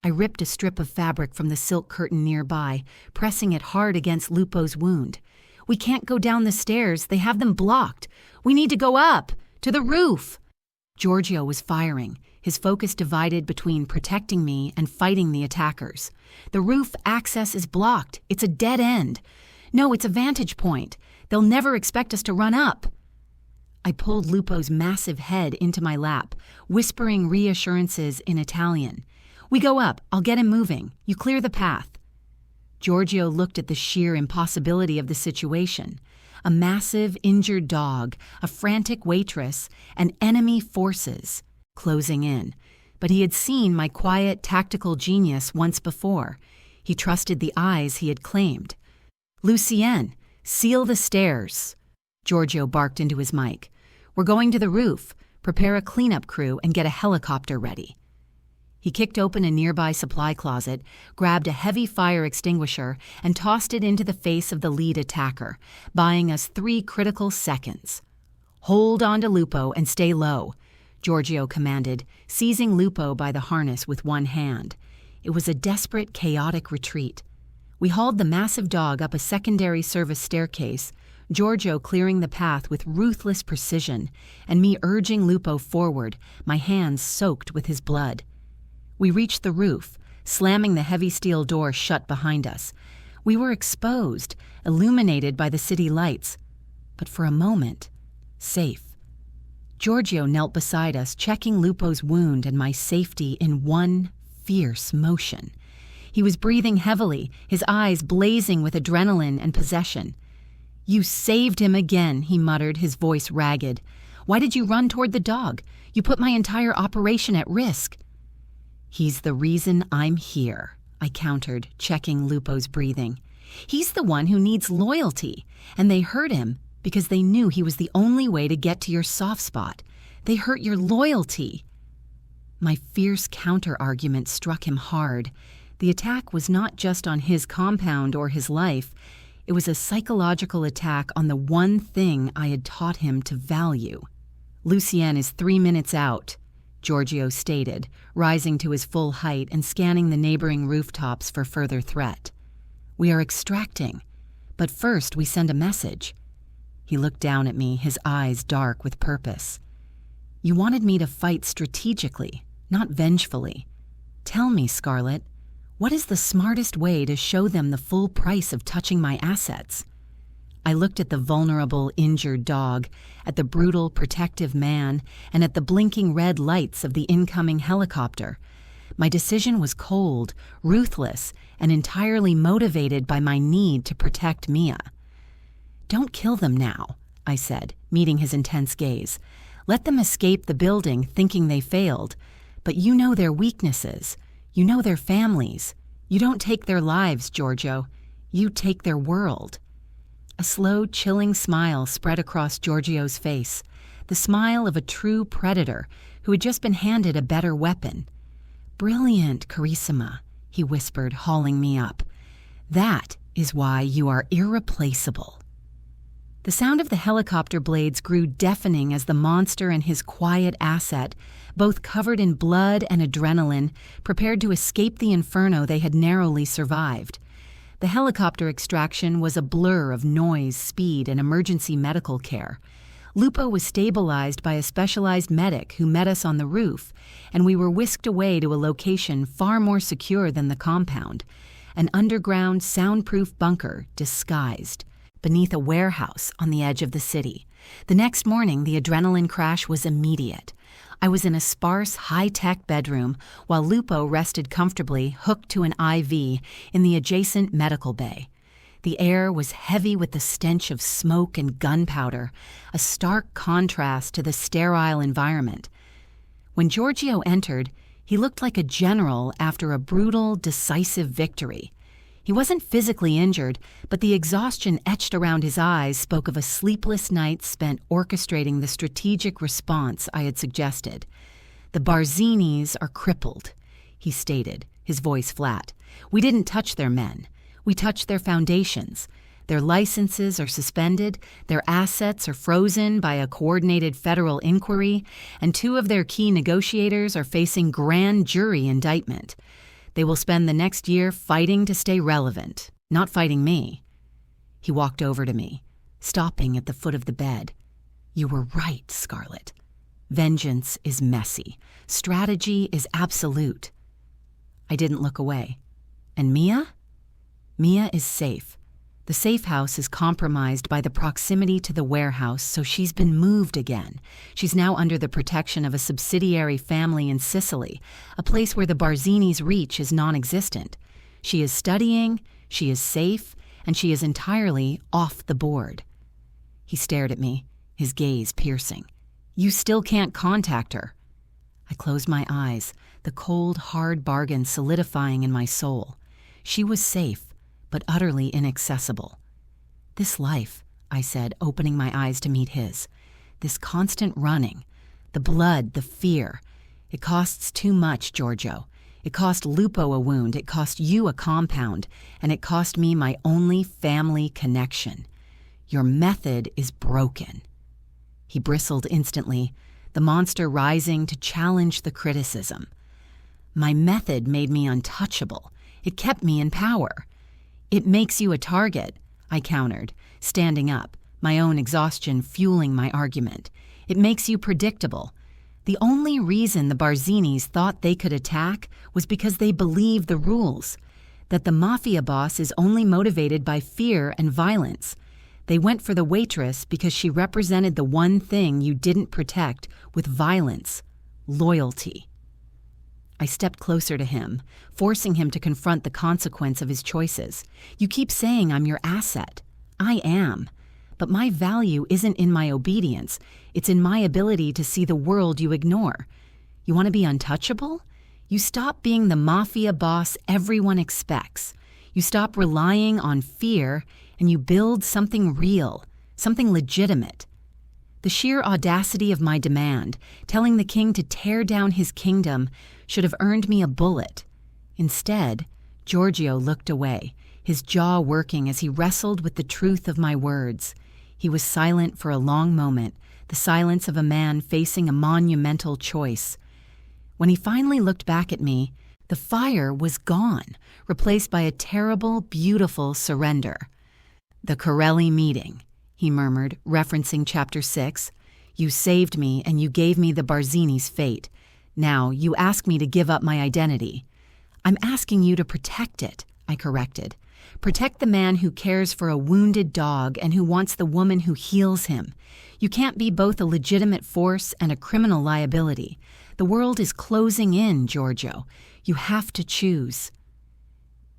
I ripped a strip of fabric from the silk curtain nearby, pressing it hard against Lupo's wound. "We can't go down the stairs, they have them blocked. We need to go up, to the roof." Giorgio was firing, his focus divided between protecting me and fighting the attackers. "The roof access is blocked. It's a dead end." "No, it's a vantage point. They'll never expect us to run up." I pulled Lupo's massive head into my lap, whispering reassurances in Italian. "We go up. I'll get him moving. You clear the path." Giorgio looked at the sheer impossibility of the situation. A massive, injured dog, a frantic waitress, and enemy forces closing in. But he had seen my quiet, tactical genius once before. He trusted the eyes he had claimed. "Lucienne, seal the stairs," Giorgio barked into his mic. "We're going to the roof. Prepare a cleanup crew and get a helicopter ready." He kicked open a nearby supply closet, grabbed a heavy fire extinguisher, and tossed it into the face of the lead attacker, buying us 3 critical seconds. "Hold on to Lupo and stay low," Giorgio commanded, seizing Lupo by the harness with one hand. It was a desperate, chaotic retreat. We hauled the massive dog up a secondary service staircase, Giorgio clearing the path with ruthless precision, and me urging Lupo forward, my hands soaked with his blood. We reached the roof, slamming the heavy steel door shut behind us. We were exposed, illuminated by the city lights, but for a moment, safe. Giorgio knelt beside us, checking Lupo's wound and my safety in one fierce motion. He was breathing heavily, his eyes blazing with adrenaline and possession. "You saved him again," he muttered, his voice ragged. Why did you run toward the dog? You put my entire operation at risk." "He's the reason I'm here," I countered, checking Lupo's breathing. "He's the one who needs loyalty, and they hurt him because they knew he was the only way to get to your soft spot. They hurt your loyalty." My fierce counter-argument struck him hard. The attack was not just on his compound or his life. It was a psychological attack on the one thing I had taught him to value. "Lucien is 3 minutes out," Giorgio stated, rising to his full height and scanning the neighboring rooftops for further threat. "We are extracting, but first we send a message." He looked down at me, his eyes dark with purpose. "You wanted me to fight strategically, not vengefully. Tell me, Scarlett, what is the smartest way to show them the full price of touching my assets?" I looked at the vulnerable, injured dog, at the brutal, protective man, and at the blinking red lights of the incoming helicopter. My decision was cold, ruthless, and entirely motivated by my need to protect Mia. "Don't kill them now," I said, meeting his intense gaze. "Let them escape the building thinking they failed. But you know their weaknesses. You know their families. You don't take their lives, Giorgio. You take their world." A slow, chilling smile spread across Giorgio's face, the smile of a true predator who had just been handed a better weapon. "Brilliant, Carissima," he whispered, hauling me up. "That is why you are irreplaceable." The sound of the helicopter blades grew deafening as the monster and his quiet asset, both covered in blood and adrenaline, prepared to escape the inferno they had narrowly survived. The helicopter extraction was a blur of noise, speed, and emergency medical care. Lupo was stabilized by a specialized medic who met us on the roof, and we were whisked away to a location far more secure than the compound, an underground, soundproof bunker disguised beneath a warehouse on the edge of the city. The next morning, the adrenaline crash was immediate. I was in a sparse, high-tech bedroom while Lupo rested comfortably, hooked to an IV in the adjacent medical bay. The air was heavy with the stench of smoke and gunpowder, a stark contrast to the sterile environment. When Giorgio entered, he looked like a general after a brutal, decisive victory. He wasn't physically injured, but the exhaustion etched around his eyes spoke of a sleepless night spent orchestrating the strategic response I had suggested. "The Barzinis are crippled," he stated, his voice flat. "We didn't touch their men. We touched their foundations. Their licenses are suspended, their assets are frozen by a coordinated federal inquiry, and 2 of their key negotiators are facing grand jury indictment. They will spend the next year fighting to stay relevant, not fighting me." He walked over to me, stopping at the foot of the bed. "You were right, Scarlett. Vengeance is messy. Strategy is absolute." I didn't look away. "And Mia?" "Mia is safe. The safe house is compromised by the proximity to the warehouse, so she's been moved again. She's now under the protection of a subsidiary family in Sicily, a place where the Barzinis' reach is non-existent. She is studying, she is safe, and she is entirely off the board." He stared at me, his gaze piercing. "You still can't contact her." I closed my eyes, the cold, hard bargain solidifying in my soul. She was safe, but utterly inaccessible. "This life," I said, opening my eyes to meet his, "this constant running, the blood, the fear, it costs too much, Giorgio. It cost Lupo a wound, it cost you a compound, and it cost me my only family connection. Your method is broken." He bristled instantly, the monster rising to challenge the criticism. "My method made me untouchable. It kept me in power." "It makes you a target," I countered, standing up, my own exhaustion fueling my argument. "It makes you predictable. The only reason the Barzinis thought they could attack was because they believed the rules, that the Mafia boss is only motivated by fear and violence. They went for the Waitress because she represented the one thing you didn't protect with violence: loyalty." I stepped closer to him, forcing him to confront the consequence of his choices. "You keep saying I'm your asset. I am. But my value isn't in my obedience. It's in my ability to see the world you ignore. You want to be untouchable? You stop being the mafia boss everyone expects. You stop relying on fear, and you build something real, something legitimate. The sheer audacity of my demand, telling the king to tear down his kingdom, should have earned me a bullet. Instead, Giorgio looked away, his jaw working as he wrestled with the truth of my words. He was silent for a long moment, the silence of a man facing a monumental choice. When he finally looked back at me, the fire was gone, replaced by a terrible, beautiful surrender. "The Corelli meeting," he murmured, referencing Chapter 6. "You saved me and you gave me the Barzini's fate. Now you ask me to give up my identity." "I'm asking you to protect it," I corrected. "Protect the man who cares for a wounded dog and who wants the woman who heals him. You can't be both a legitimate force and a criminal liability. The world is closing in, Giorgio. You have to choose."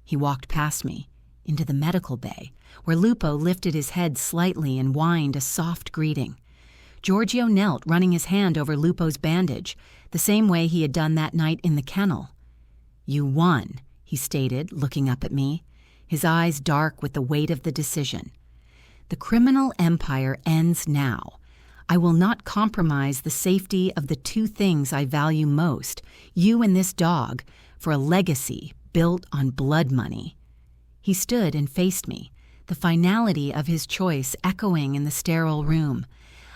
He walked past me, into the medical bay, where Lupo lifted his head slightly and whined a soft greeting. Giorgio knelt, running his hand over Lupo's bandage, the same way he had done that night in the kennel. "You won," he stated, looking up at me, his eyes dark with the weight of the decision. "The criminal empire ends now. I will not compromise the safety of the two things I value most, you and this dog, for a legacy built on blood money." He stood and faced me, the finality of his choice echoing in the sterile room.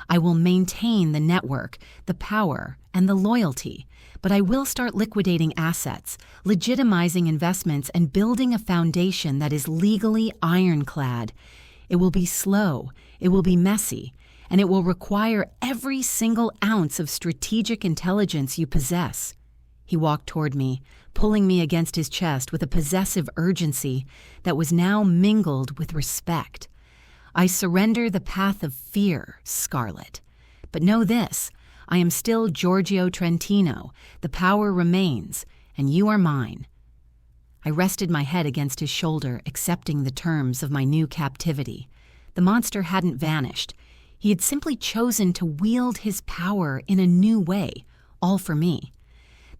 "I will maintain the network, the power, and the loyalty, but I will start liquidating assets, legitimizing investments, and building a foundation that is legally ironclad. It will be slow, it will be messy, and it will require every single ounce of strategic intelligence you possess." He walked toward me, pulling me against his chest with a possessive urgency that was now mingled with respect. "I surrender the path of fear, Scarlett. But know this, I am still Giorgio Trentino. The power remains, and you are mine." I rested my head against his shoulder, accepting the terms of my new captivity. The monster hadn't vanished. He had simply chosen to wield his power in a new way, all for me.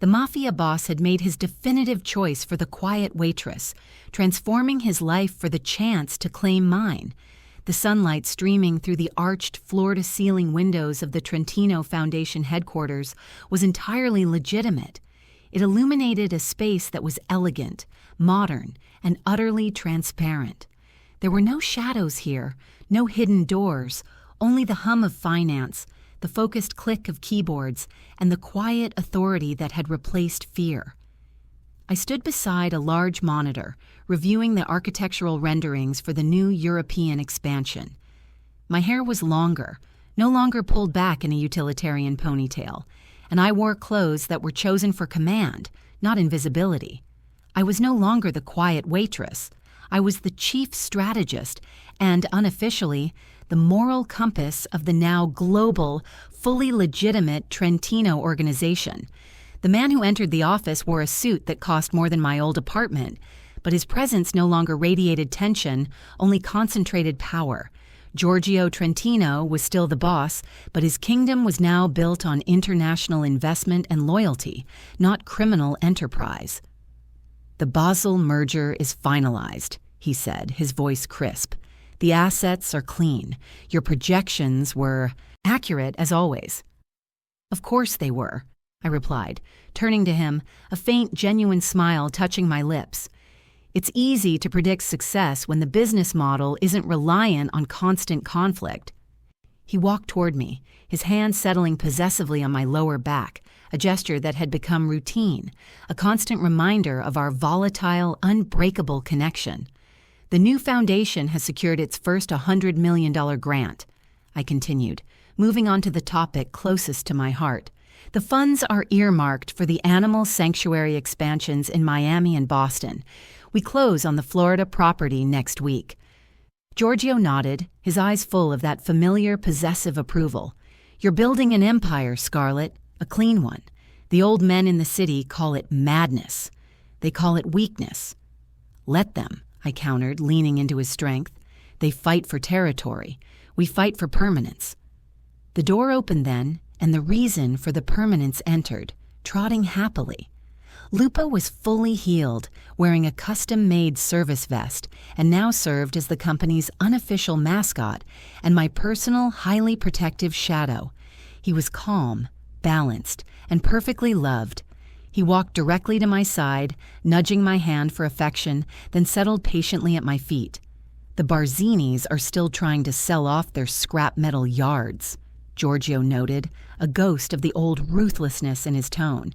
The mafia boss had made his definitive choice for the quiet waitress, transforming his life for the chance to claim mine. The sunlight streaming through the arched floor-to-ceiling windows of the Trentino Foundation headquarters was entirely legitimate. It illuminated a space that was elegant, modern, and utterly transparent. There were no shadows here, no hidden doors, only the hum of finance, the focused click of keyboards, and the quiet authority that had replaced fear. I stood beside a large monitor, reviewing the architectural renderings for the new European expansion. My hair was longer, no longer pulled back in a utilitarian ponytail, and I wore clothes that were chosen for command, not invisibility. I was no longer the quiet waitress. I was the chief strategist and, unofficially, the moral compass of the now global, fully legitimate Trentino organization. The man who entered the office wore a suit that cost more than my old apartment, but his presence no longer radiated tension, only concentrated power. Giorgio Trentino was still the boss, but his kingdom was now built on international investment and loyalty, not criminal enterprise. "The Basel merger is finalized," he said, his voice crisp. "The assets are clean. Your projections were accurate as always." "Of course they were," I replied, turning to him, a faint, genuine smile touching my lips. "It's easy to predict success when the business model isn't reliant on constant conflict." He walked toward me, his hand settling possessively on my lower back, a gesture that had become routine, a constant reminder of our volatile, unbreakable connection. "The new foundation has secured its first $100 million grant," I continued, moving on to the topic closest to my heart. "The funds are earmarked for the animal sanctuary expansions in Miami and Boston. We close on the Florida property next week." Giorgio nodded, his eyes full of that familiar, possessive approval. "You're building an empire, Scarlett, a clean one. The old men in the city call it madness. They call it weakness." "Let them," I countered, leaning into his strength. "They fight for territory. We fight for permanence." The door opened then, and the reason for the permanence entered, trotting happily. Lupo was fully healed, wearing a custom-made service vest, and now served as the company's unofficial mascot and my personal, highly protective shadow. He was calm, balanced, and perfectly loved. He walked directly to my side, nudging my hand for affection, then settled patiently at my feet. "The Barzinis are still trying to sell off their scrap metal yards," Giorgio noted, a ghost of the old ruthlessness in his tone.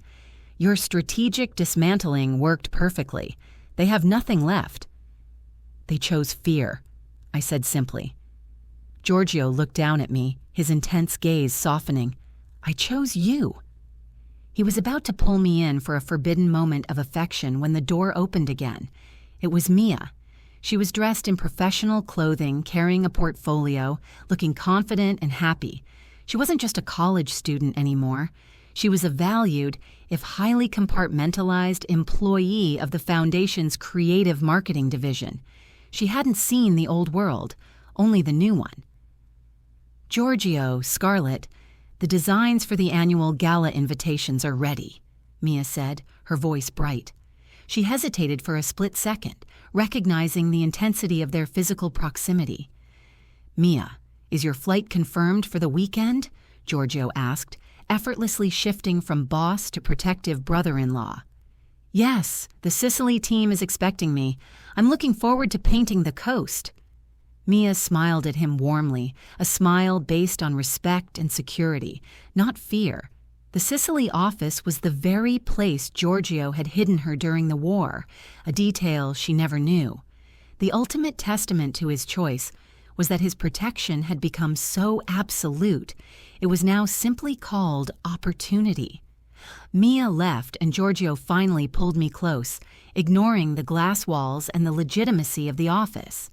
"Your strategic dismantling worked perfectly. They have nothing left." "They chose fear," I said simply. Giorgio looked down at me, his intense gaze softening. "I chose you." He was about to pull me in for a forbidden moment of affection when the door opened again. It was Mia. She was dressed in professional clothing, carrying a portfolio, looking confident and happy. She wasn't just a college student anymore. She was a valued, if highly compartmentalized, employee of the Foundation's creative marketing division. She hadn't seen the old world, only the new one. "Giorgio, Scarlett, the designs for the annual gala invitations are ready," Mia said, her voice bright. She hesitated for a split second, recognizing the intensity of their physical proximity. "Mia, is your flight confirmed for the weekend?" Giorgio asked, effortlessly shifting from boss to protective brother-in-law. "Yes, the Sicily team is expecting me. I'm looking forward to painting the coast." Mia smiled at him warmly, a smile based on respect and security, not fear. The Sicily office was the very place Giorgio had hidden her during the war, a detail she never knew. The ultimate testament to his choice was that his protection had become so absolute, it was now simply called opportunity. Mia left and Giorgio finally pulled me close, ignoring the glass walls and the legitimacy of the office.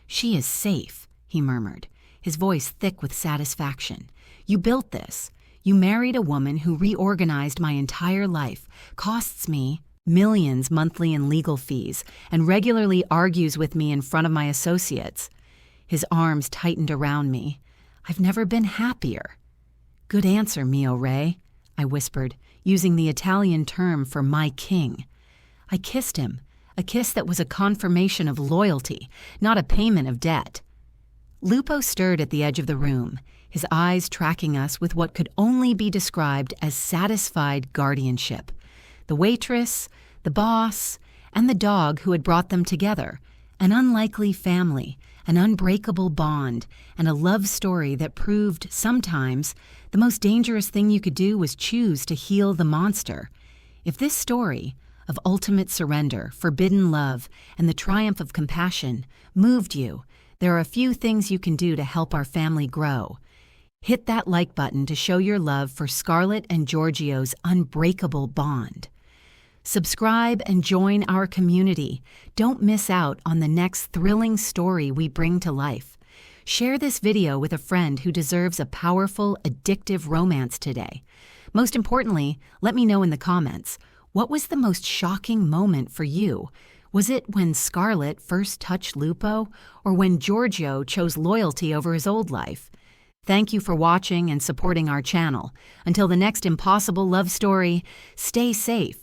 "She is safe," he murmured, his voice thick with satisfaction. "You built this. You married a woman who reorganized my entire life, costs me millions monthly in legal fees, and regularly argues with me in front of my associates." His arms tightened around me. "I've never been happier." "Good answer, mio re," I whispered, using the Italian term for my king. I kissed him, a kiss that was a confirmation of loyalty, not a payment of debt. Lupo stirred at the edge of the room, his eyes tracking us with what could only be described as satisfied guardianship. The waitress, the boss, and the dog who had brought them together, an unlikely family, an unbreakable bond, and a love story that proved sometimes the most dangerous thing you could do was choose to heal the monster. If this story of ultimate surrender, forbidden love, and the triumph of compassion moved you, there are a few things you can do to help our family grow. Hit that like button to show your love for Scarlett and Giorgio's unbreakable bond. Subscribe and join our community. Don't miss out on the next thrilling story we bring to life. Share this video with a friend who deserves a powerful, addictive romance today. Most importantly, let me know in the comments, what was the most shocking moment for you? Was it when Scarlett first touched Lupo, or when Giorgio chose loyalty over his old life? Thank you for watching and supporting our channel. Until the next impossible love story, stay safe